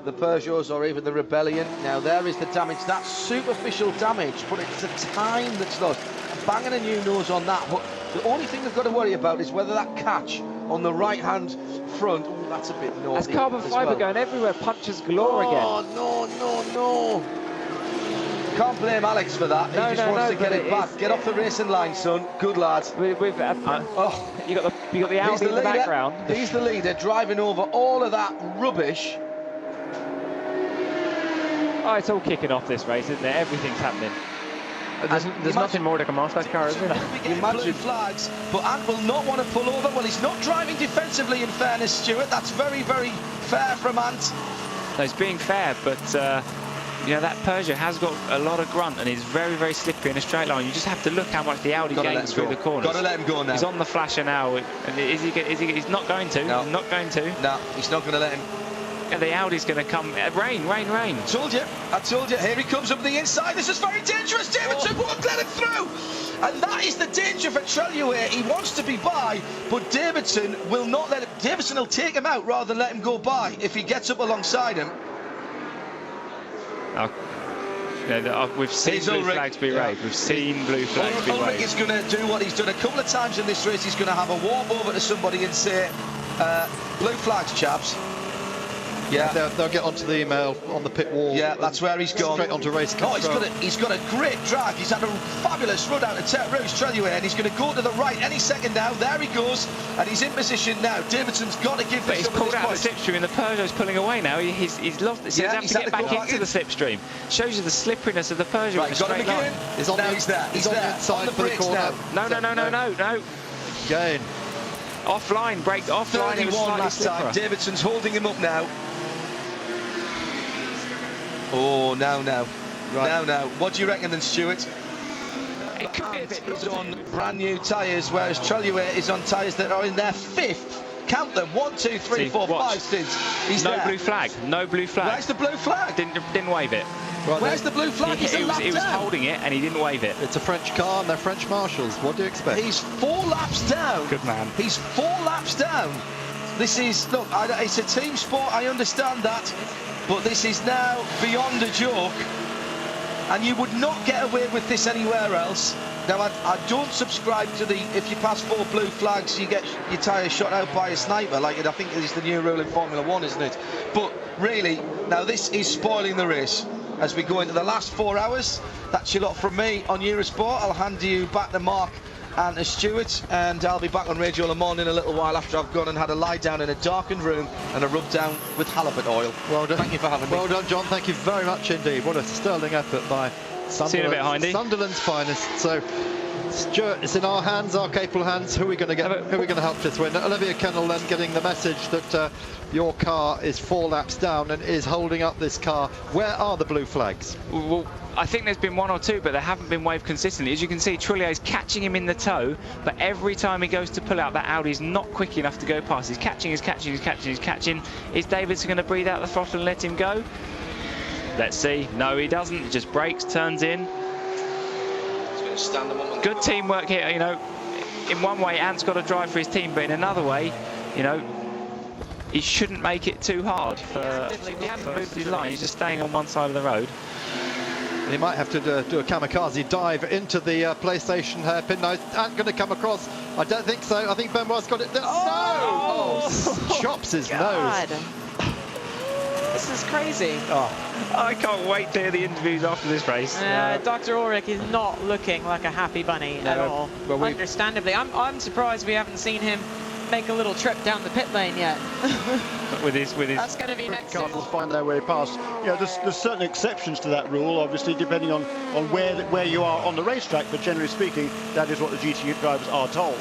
Peugeots or even the Rebellion. Now there is the damage. That's superficial damage, but it's the time that's lost. Banging a new nose on that, but the only thing they've got to worry about is whether that catch on the right-hand front, ooh, that's a bit naughty. That's carbon fibre going everywhere, punches galore again. Oh, no. Can't blame Alex for that. He just wants to get it back. Get off the racing line, son. Good lad. You got the Audi in the background. He's the leader, driving over all of that rubbish. Oh, it's all kicking off this race, isn't it? Everything's happening. There's nothing more to come off that car, is there? Blue flags, but Ant will not want to pull over. Well, he's not driving defensively, in fairness, Stuart. That's very, very fair from Ant. No, it's being fair, but you know, that Peugeot has got a lot of grunt and is very, very slippery in a straight line. You just have to look how much the Audi gains through the corners. Got to let him go now. He's on the flasher now. And he's not going to. No. Not going to. No, he's not going to let him. And the Audi's going to come. Rain. I told you. Here he comes up the inside. This is very dangerous. Davidson won't let him through. And that is the danger for Treluer. He wants to be by, but Davidson will not let him. Davidson will take him out rather than let him go by if he gets up alongside him. We've seen blue flags be waved. We've seen blue flags be waved. Ulrich is going to do what he's done a couple of times in this race. He's going to have a walk over to somebody and say, blue flags, chaps. Yeah, they'll get onto the email on the pit wall. Yeah, that's where he's gone. Straight onto race control. Oh, he's got a great drag. He's had a fabulous run out of Terre Rouge, Treluer, and he's going to go to the right any second now. There he goes, and he's in position now. Davidson's got to give this. But he's pulled out of the slipstream, and the Peugeot's pulling away now. He's lost it. So he's to get back into the slipstream. Shows you the slipperiness of the Peugeot. Right, he's got him again. He's on the inside on the brakes now. No. Again. Offline, brake offline. He was last time. Davidson's holding him up now. Oh, now. Right. Now. What do you reckon then, Stuart? He's on brand new tyres, whereas Treluer is on tyres that are in their fifth. Count them. 1, 2, 3, 4, 5 stints. He's no there. blue flag. No blue flag. Where's the blue flag? Didn't wave it. Right, where's the blue flag? He was holding it and he didn't wave it. It's a French car and they're French marshals. What do you expect? He's 4 laps down. Good man. He's 4 laps down. This is, look, it's a team sport. I understand that. But this is now beyond a joke, and you would not get away with this anywhere else. Now, I don't subscribe to the, if you pass 4 blue flags, you get your tyres shot out by a sniper, like I think it is the new rule in Formula 1, isn't it? But really, now this is spoiling the race. As we go into the last 4 hours, that's your lot from me on Eurosport. I'll hand you back to Mark and to Stuart, and I'll be back on Radio Le Mans in a little while after I've gone and had a lie down in a darkened room and a rub down with halibut oil. Well done. Thank you for having me. Well done, John. Thank you very much indeed. What a sterling effort by Sunderland's finest. So, Stuart, it's in our hands, our capable hands. Who are we going to get? Who are we going to help this win? Olivia Kennel then getting the message that your car is 4 laps down and is holding up this car. Where are the blue flags? Well, I think there's been 1 or 2, but they haven't been waved consistently. As you can see, Treluer's catching him in the toe, but every time he goes to pull out, that Audi's not quick enough to go past. He's catching. Is Davidson going to breathe out the throttle and let him go? Let's see. No, he doesn't. He just brakes, turns in. Good teamwork here, you know. In one way, Ant's got to drive for his team, but in another way, you know, he shouldn't make it too hard. He hasn't moved his line. He's just staying on one side of the road. He might have to do a kamikaze dive into the PlayStation hairpin. No, Ant going to come across. I don't think so. I think Benoit's got it. No! Oh, chops his nose. This is crazy. I can't wait to hear the interviews after this race. Dr. Ulrich is not looking like a happy bunny at all. Well, understandably. I'm surprised we haven't seen him make a little trip down the pit lane yet. with his That's going to be next. Cars will find their way past. Yeah, there's certain exceptions to that rule, obviously, depending on where you are on the racetrack. But generally speaking, that is what the GT drivers are told.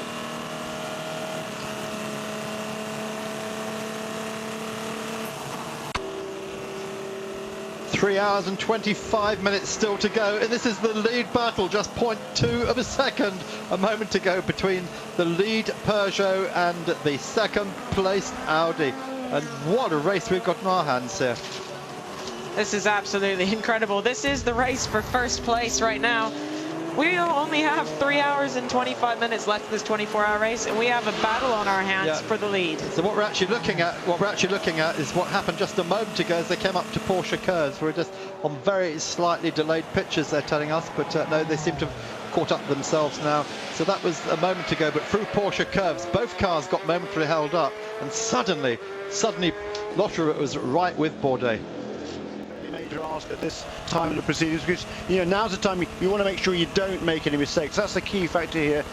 3 hours and 25 minutes still to go, and this is the lead battle, just 0.2 of a second a moment to go between the lead Peugeot and the second placed Audi. And what a race we've got in our hands here. This is absolutely incredible. This is the race for first place right now. We only have 3 hours and 25 minutes left of this 24-hour race, and we have a battle on our hands for the lead. So what we're actually looking at, is what happened just a moment ago as they came up to Porsche curves. We're just on very slightly delayed pitches, they're telling us, but no, they seem to have caught up themselves now. So that was a moment ago, but through Porsche curves, both cars got momentarily held up, and suddenly, Lotterer was right with Bourdais. Ask at this time in the proceedings, because now's the time you want to make sure you don't make any mistakes. That's the key factor here.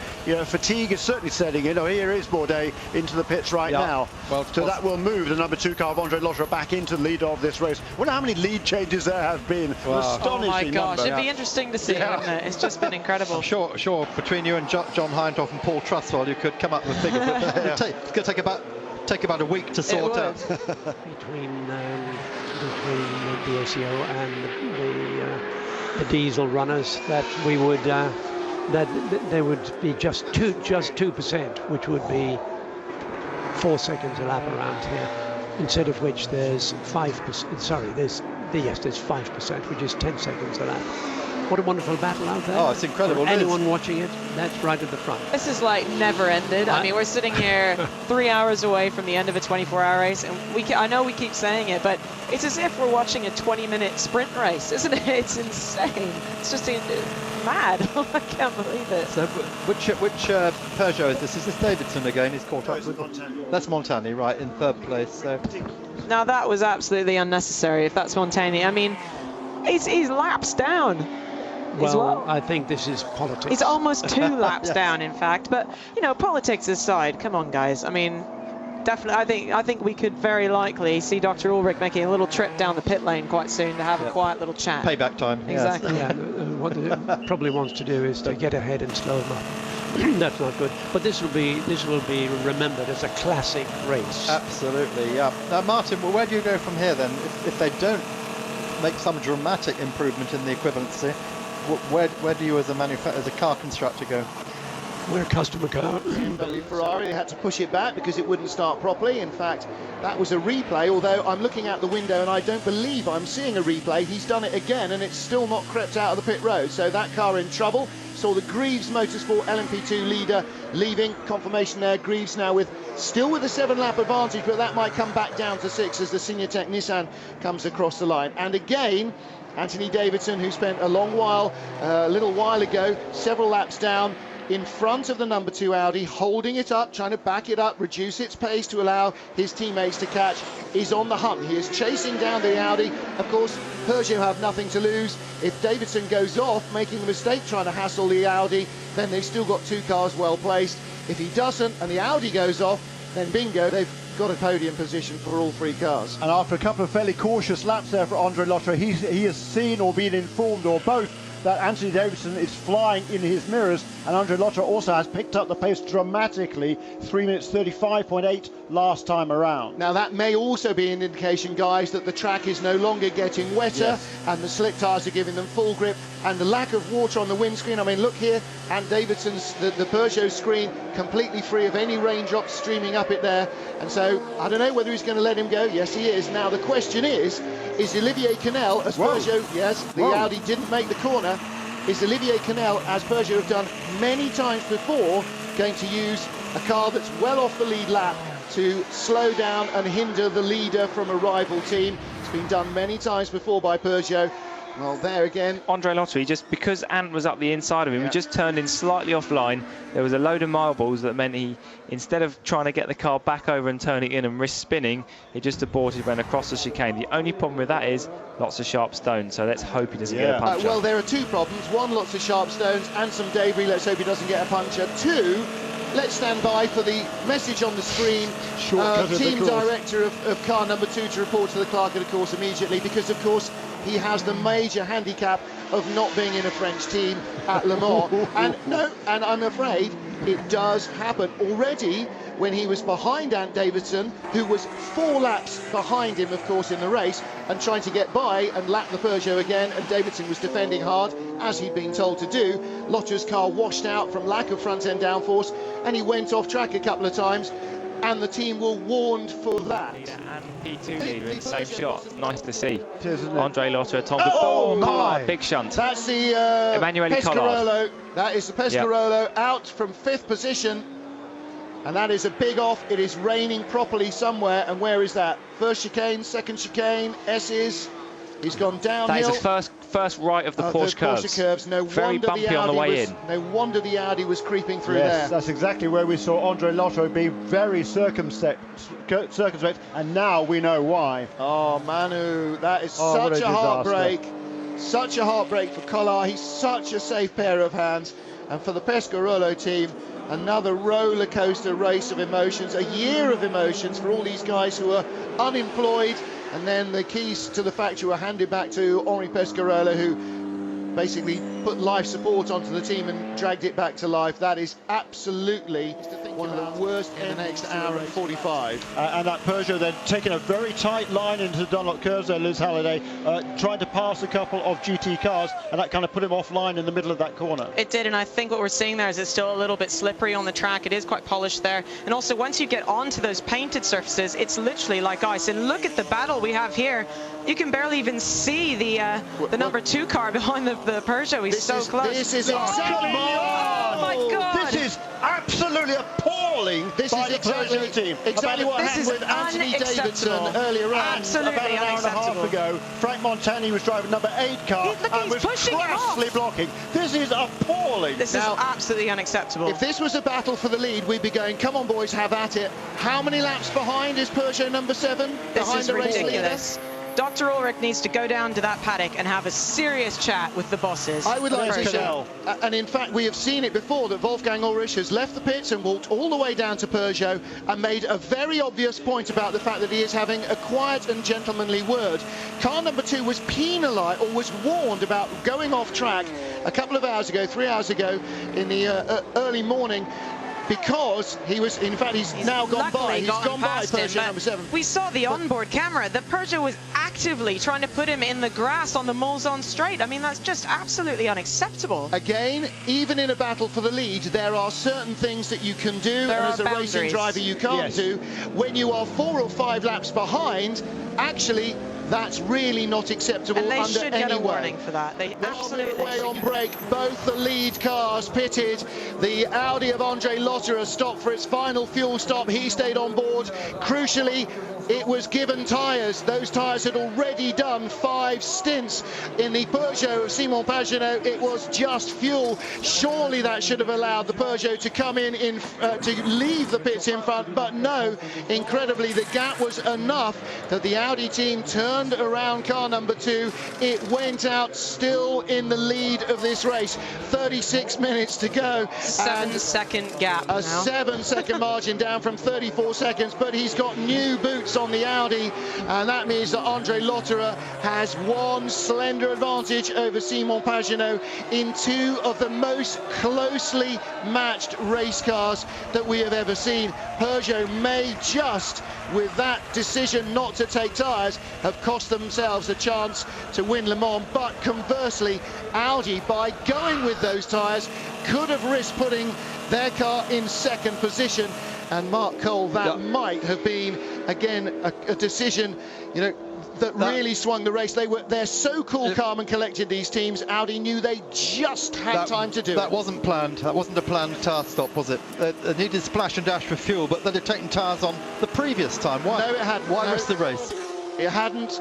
Fatigue is certainly setting in. Here is Bourdais into the pits right now. Well, so that will move the number 2 car of Andre Lotterer back into the lead of this race. I wonder how many lead changes there have been. Wow. Oh my gosh, number. it'd be interesting to see, wouldn't it? It's just been incredible. I'm sure between you and John Hindhaugh and Paul Trusswell, you could come up with figures. It's going to take about a week to sort out. Between the ACO and the diesel runners, that we would that there would be just 2%, which would be 4 seconds a lap around here, instead of which there's 5%. Sorry, there's 5%, which is 10 seconds a lap. What a wonderful battle out there. Oh, it's incredible. For anyone watching it, that's right at the front. This is like never ended. I mean, we're sitting here 3 hours away from the end of a 24-hour race, and I know we keep saying it, but it's as if we're watching a 20-minute sprint race, isn't it? It's insane. It's just mad. I can't believe it. So which Peugeot is this? Is this Davidson again? He's caught up with. That's Montani, right, in 3rd place. So. Now that was absolutely unnecessary. If that's Montani, I mean, he's laps down. Well, I think this is politics. He's almost 2 laps down, in fact. But politics aside, come on, guys. I mean, definitely, I think we could very likely see Dr. Ulrich making a little trip down the pit lane quite soon to have a quiet little chat. Payback time. Exactly. Yeah. What he probably wants to do is to get ahead and slow him up. That's not good. But this will be remembered as a classic race. Absolutely. Yeah. Now, Martin, well, where do you go from here then? If they don't make some dramatic improvement in the equivalency, where do you as a car constructor go? We're a customer car. Ferrari, they had to push it back because it wouldn't start properly. In fact, that was a replay, although I'm looking out the window and I don't believe I'm seeing a replay. He's done it again and it's still not crept out of the pit road. So that car in trouble. Saw the Greaves Motorsport LMP2 leader leaving. Confirmation there, Greaves now still with a 7-lap advantage, but that might come back down to 6 as the Signatech Nissan comes across the line. And again, Anthony Davidson, who spent a little while ago, several laps down, in front of the number 2 Audi, holding it up, trying to back it up, reduce its pace to allow his teammates to catch, is on the hunt. He is chasing down the Audi. Of course, Peugeot have nothing to lose. If Davidson goes off, making the mistake trying to hassle the Audi, then they've still got 2 cars well placed. If he doesn't and the Audi goes off, then bingo, they've got a podium position for all 3 cars. And after a couple of fairly cautious laps there for Andre Lotterer, he has seen or been informed, or both, that Anthony Davidson is flying in his mirrors, and Andre Lotterer also has picked up the pace dramatically, 3 minutes 35.8 last time around. Now that may also be an indication, guys, that the track is no longer getting wetter, and the slick tyres are giving them full grip, and the lack of water on the windscreen. I mean, look here, and Davidson's, the Peugeot screen, completely free of any raindrops streaming up it there, and so I don't know whether he's going to let him go. Yes, he is. Now the question is Olivier Canel, as Peugeot, Audi didn't make the corner, is Olivier Canel, as Peugeot have done many times before, going to use a car that's well off the lead lap to slow down and hinder the leader from a rival team? It's been done many times before by Peugeot. Well, there again, Andre Lotterer, just because Ant was up the inside of him, he just turned in slightly offline. There was a load of marbles that meant he, instead of trying to get the car back over and turn it in and risk spinning, he just aborted, went across the chicane. The only problem with that is lots of sharp stones, so let's hope he doesn't get a puncture. Well, there are 2 problems. 1, lots of sharp stones and some debris. Let's hope he doesn't get a puncture. 2, let's stand by for the message on the screen. Team director of car number 2 to report to the clerk of the course immediately, because of course he has the major handicap of not being in a French team at Le Mans. And I'm afraid it does happen. Already, when he was behind Ant Davidson, who was 4 laps behind him, of course, in the race, and trying to get by and lap the Peugeot again, and Davidson was defending hard, as he'd been told to do. Lotterer's car washed out from lack of front-end downforce, and he went off track a couple of times. and the team were warned for that. And P2 leader in the same shot. Nice to see. Isn't it? Andre Lotterer, Tom. Oh, my! Collard, big shunt. That's the Emanuele Pescarolo. That is the Pescarolo out from 5th position. And that is a big off. It is raining properly somewhere. And where is that? First chicane, second chicane, S's. He's gone downhill. That is the first right of the Porsche curves. No Very wonder bumpy the on the Audi way was, in. No wonder the Audi was creeping through Yes, there. that's exactly where we saw Andre Lotterer be very circumspect, and now we know why. Oh, Manu, that is what such a a heartbreak. disaster. Such a heartbreak for Collard. He's such a safe pair of hands. And for the Pescarolo team, another roller coaster race of emotions, a year of emotions for all these guys who are unemployed. And then the keys to the factory were handed back to Henri Pescarolo, who basically put life support onto the team and dragged it back to life. That is absolutely one of the worst in the next hour and 45. And that Peugeot then taking a very tight line into the Dunlop curves there, Liz Halliday, trying to pass a couple of GT cars, and that kind of put him offline in the middle of that corner. It did, and I think what we're seeing there is it's still a little bit slippery on the track. It is quite polished there. And also, once you get onto those painted surfaces, it's literally like ice. And look at the battle we have here. You can barely even see the number 2 car behind the Peugeot. He's so close. This is exactly. Oh my God! This is absolutely appalling. This by is the Peugeot team. exactly what This happened is with Anthony unacceptable. Davidson earlier on. Absolutely about an hour and a half ago. Frank Montani was driving number 8 car and was crassly blocking. This is appalling. This is absolutely unacceptable. If this was a battle for the lead, we'd be going, come on boys, have at it. How many laps behind is Peugeot number 7? This behind is the race ridiculous. Dr. Ulrich needs to go down to that paddock and have a serious chat with the bosses. I would like to show, and in fact we have seen it before, that Wolfgang Ulrich has left the pits and walked all the way down to Peugeot and made a very obvious point about the fact that he is having a quiet and gentlemanly word. Car number 2 was penalised, or was warned about going off track a couple of hours ago, 3 hours ago in the early morning, because he was, in fact, he's now gone by. He's gone by Peugeot number 7. We saw the onboard camera. The Peugeot was actively trying to put him in the grass on the Mulsanne straight. I mean, that's just absolutely unacceptable. Again, even in a battle for the lead, there are certain things that you can do, and as a racing driver you can't do. When you are 4 or 5 laps behind, actually, that's really not acceptable and they under should get any a way. warning for that. They absolutely way on break. Both the lead cars pitted. The Audi of Andre Lotterer stopped for its final fuel stop. He stayed on board. Crucially, it was given tyres. Those tyres had already done 5 stints. In the Peugeot of Simon Pagenaud, it was just fuel. Surely that should have allowed the Peugeot to come in to leave the pits in front, but no. Incredibly, the gap was enough that the Audi team turned around car number 2. It went out still in the lead of this race. 36 minutes to go. 7-second gap A now. 7-second margin down from 34 seconds, but he's got new boots on the Audi, and that means that Andre Lotterer has one slender advantage over Simon Pagenaud in 2 of the most closely matched race cars that we have ever seen. Peugeot may just, with that decision not to take tyres, have cost themselves a chance to win Le Mans, but conversely, Audi, by going with those tyres, could have risked putting their car in 2nd position. And Mark Cole, that might have been, again, a decision, you know, that really swung the race. They're so cool, calm and collected, these teams. Audi knew they just had time to do it. That wasn't planned. That wasn't a planned tyre stop, was it? They needed splash and dash for fuel, but they'd have taken tyres on the previous time. Why? No, it hadn't. Why risk the race? It hadn't.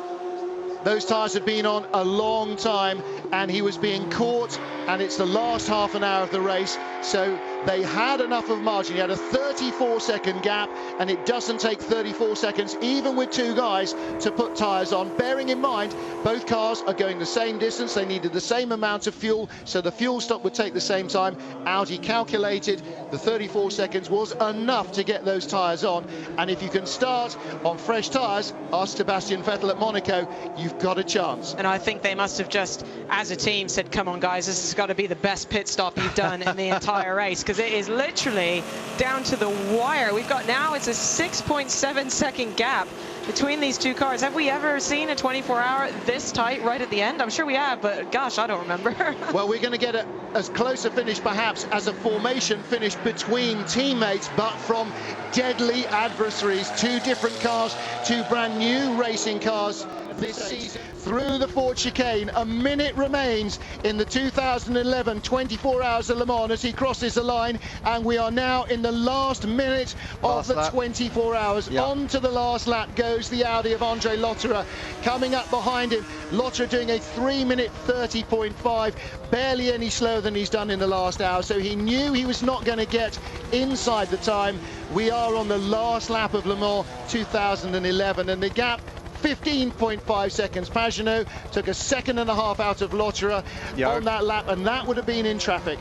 Those tyres had been on a long time, and he was being caught, and it's the last half an hour of the race, so they had enough of margin. He had a 34-second gap, and it doesn't take 34 seconds, even with 2 guys, to put tyres on. Bearing in mind, both cars are going the same distance. They needed the same amount of fuel, so the fuel stop would take the same time. Audi calculated the 34 seconds was enough to get those tyres on, and if you can start on fresh tyres, ask Sebastian Vettel at Monaco, you've got a chance. And I think they must have just, as a team, said, come on guys, this has got to be the best pit stop you've done in the entire race, because it is literally down to the wire. We've got now, it's a 6.7 second gap, between these two cars. Have we ever seen a 24-hour this tight right at the end? I'm sure we have, but gosh, I don't remember. Well, we're going to get as close a finish perhaps as a formation finish between teammates, but from deadly adversaries. Two different cars, two brand new racing cars this season. Through the Ford chicane, a minute remains in the 2011 24 Hours of Le Mans as he crosses the line, and we are now in the last minute of the 24 hours. Yep. On to the last lap goes the Audi of Andre Lotterer. Coming up behind him, Lotterer doing a 3-minute 30.5, barely any slower than he's done in the last hour, so he knew he was not going to get inside the time. We are on the last lap of Le Mans 2011, and the gap 15.5 seconds. Peugeot took a second and a half out of Lotterer on that lap, and that would have been in traffic.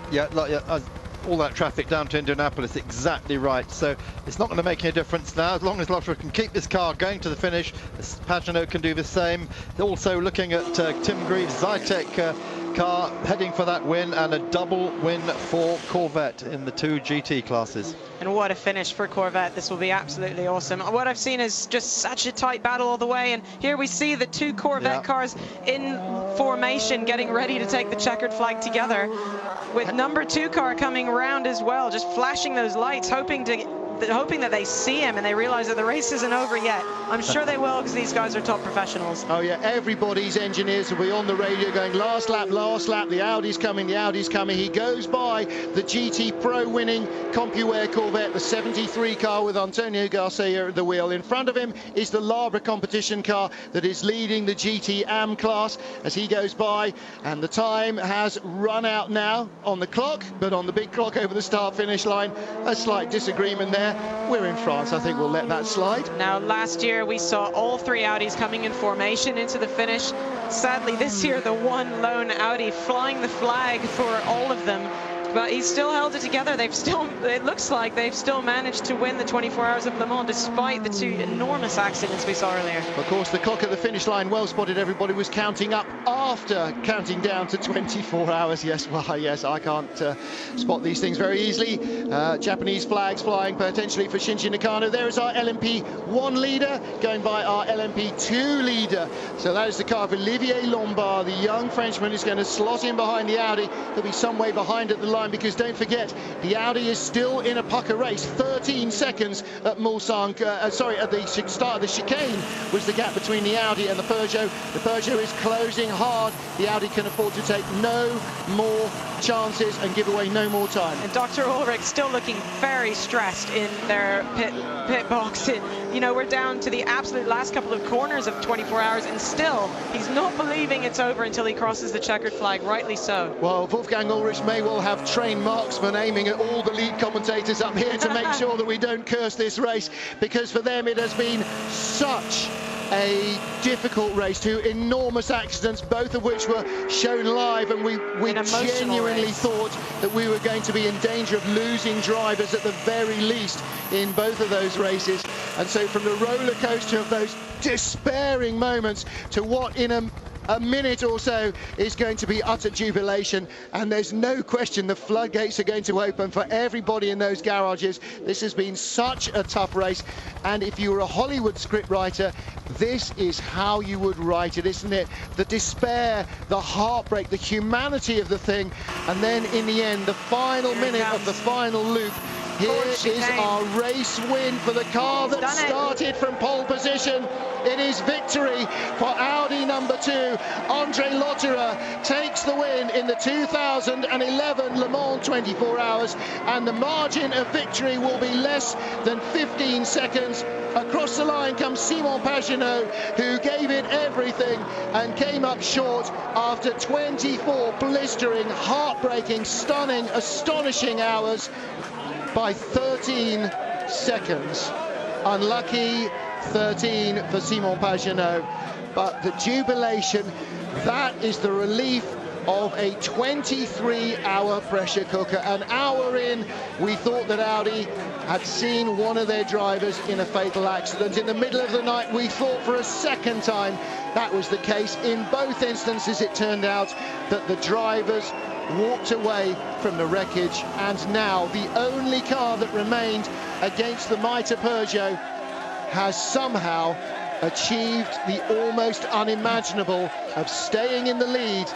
All that traffic down to Indianapolis, exactly right. So it's not going to make any difference now, as long as Lotterer can keep this car going to the finish. Peugeot can do the same. Also looking at Tim Greaves' Zytek car heading for that win, and a double win for Corvette in the 2 GT classes. And what a finish for Corvette. This will be absolutely awesome. What I've seen is just such a tight battle all the way, and here we see the two Corvette cars in formation getting ready to take the checkered flag together, with number 2 car coming around as well, just flashing those lights, hoping that they see him and they realize that the race isn't over yet. I'm sure they will, because these guys are top professionals. Oh yeah, everybody's engineers will be on the radio going, last lap, the Audi's coming, the Audi's coming. He goes by the GT Pro winning CompuWare Corvette, the 73 car with Antonio Garcia at the wheel. In front of him is the Labra competition car that is leading the GT AM class as he goes by, and the time has run out now on the clock, but on the big clock over the start-finish line, a slight disagreement there. We're in France, I think we'll let that slide. Now, last year we saw all 3 Audis coming in formation into the finish. Sadly, this year the one lone Audi flying the flag for all of them. But he's still held it together. It looks like they've still managed to win the 24 Hours of Le Mans despite the 2 enormous accidents we saw earlier. Of course, the clock at the finish line, well spotted, everybody was counting up after counting down to 24 hours. Yes, well, yes, I can't spot these things very easily. Japanese flags flying potentially for Shinji Nakano. There is our LMP1 leader going by our LMP2 leader. So that is the car of Olivier Lombard, the young Frenchman, who's going to slot in behind the Audi. He'll be some way behind at the line, because don't forget, the Audi is still in a pucker race. 13 seconds at Mulsanne, at the start of the chicane was the gap between the Audi and the Peugeot. The Peugeot is closing hard. The Audi can afford to take no more chances and give away no more time. And Dr. Ulrich still looking very stressed in their pit box. You know, we're down to the absolute last couple of corners of 24 hours, and still he's not believing it's over until he crosses the checkered flag, rightly so. Well, Wolfgang Ulrich may well have trained marksmen aiming at all the lead commentators up here to make sure that we don't curse this race, because for them it has been such a difficult race. 2 enormous accidents, both of which were shown live, and we genuinely thought that we were going to be in danger of losing drivers at the very least in both of those races. And so from the roller coaster of those despairing moments to what in a minute or so is going to be utter jubilation, and there's no question the floodgates are going to open for everybody in those garages. This has been such a tough race, and if you were a Hollywood scriptwriter, this is how you would write it, isn't it? The despair, the heartbreak, the humanity of the thing, and then in the end, the final minute of the final loop. Here is our race win for the car that started from pole position. It is victory for Audi number 2. Andre Lotterer takes the win in the 2011 Le Mans 24 Hours, and the margin of victory will be less than 15 seconds. Across the line comes Simon Pagenaud, who gave it everything and came up short after 24 blistering, heartbreaking, stunning, astonishing hours by 13 seconds. Unlucky 13 for Simon Pagenaud, but the jubilation, that is the relief of a 23-hour pressure cooker. An hour in, we thought that Audi had seen one of their drivers in a fatal accident. In the middle of the night, we thought for a second time that was the case. In both instances, it turned out that the drivers walked away from the wreckage, and now the only car that remained against the mighty Peugeot has somehow achieved the almost unimaginable of staying in the lead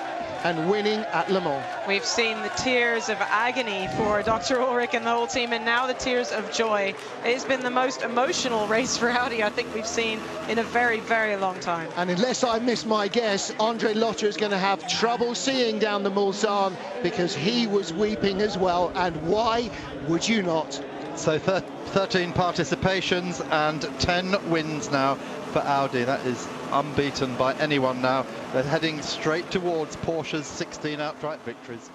and winning at Le Mans. We've seen the tears of agony for Dr. Ulrich and the whole team, and now the tears of joy. It's been the most emotional race for Audi I think we've seen in a very, very long time. And unless I miss my guess, Andre Lotter is going to have trouble seeing down the Mulsanne, because he was weeping as well. And why would you not? So 13 participations and 10 wins now for Audi. That is unbeaten by anyone now. They're heading straight towards Porsche's 16 outright victories.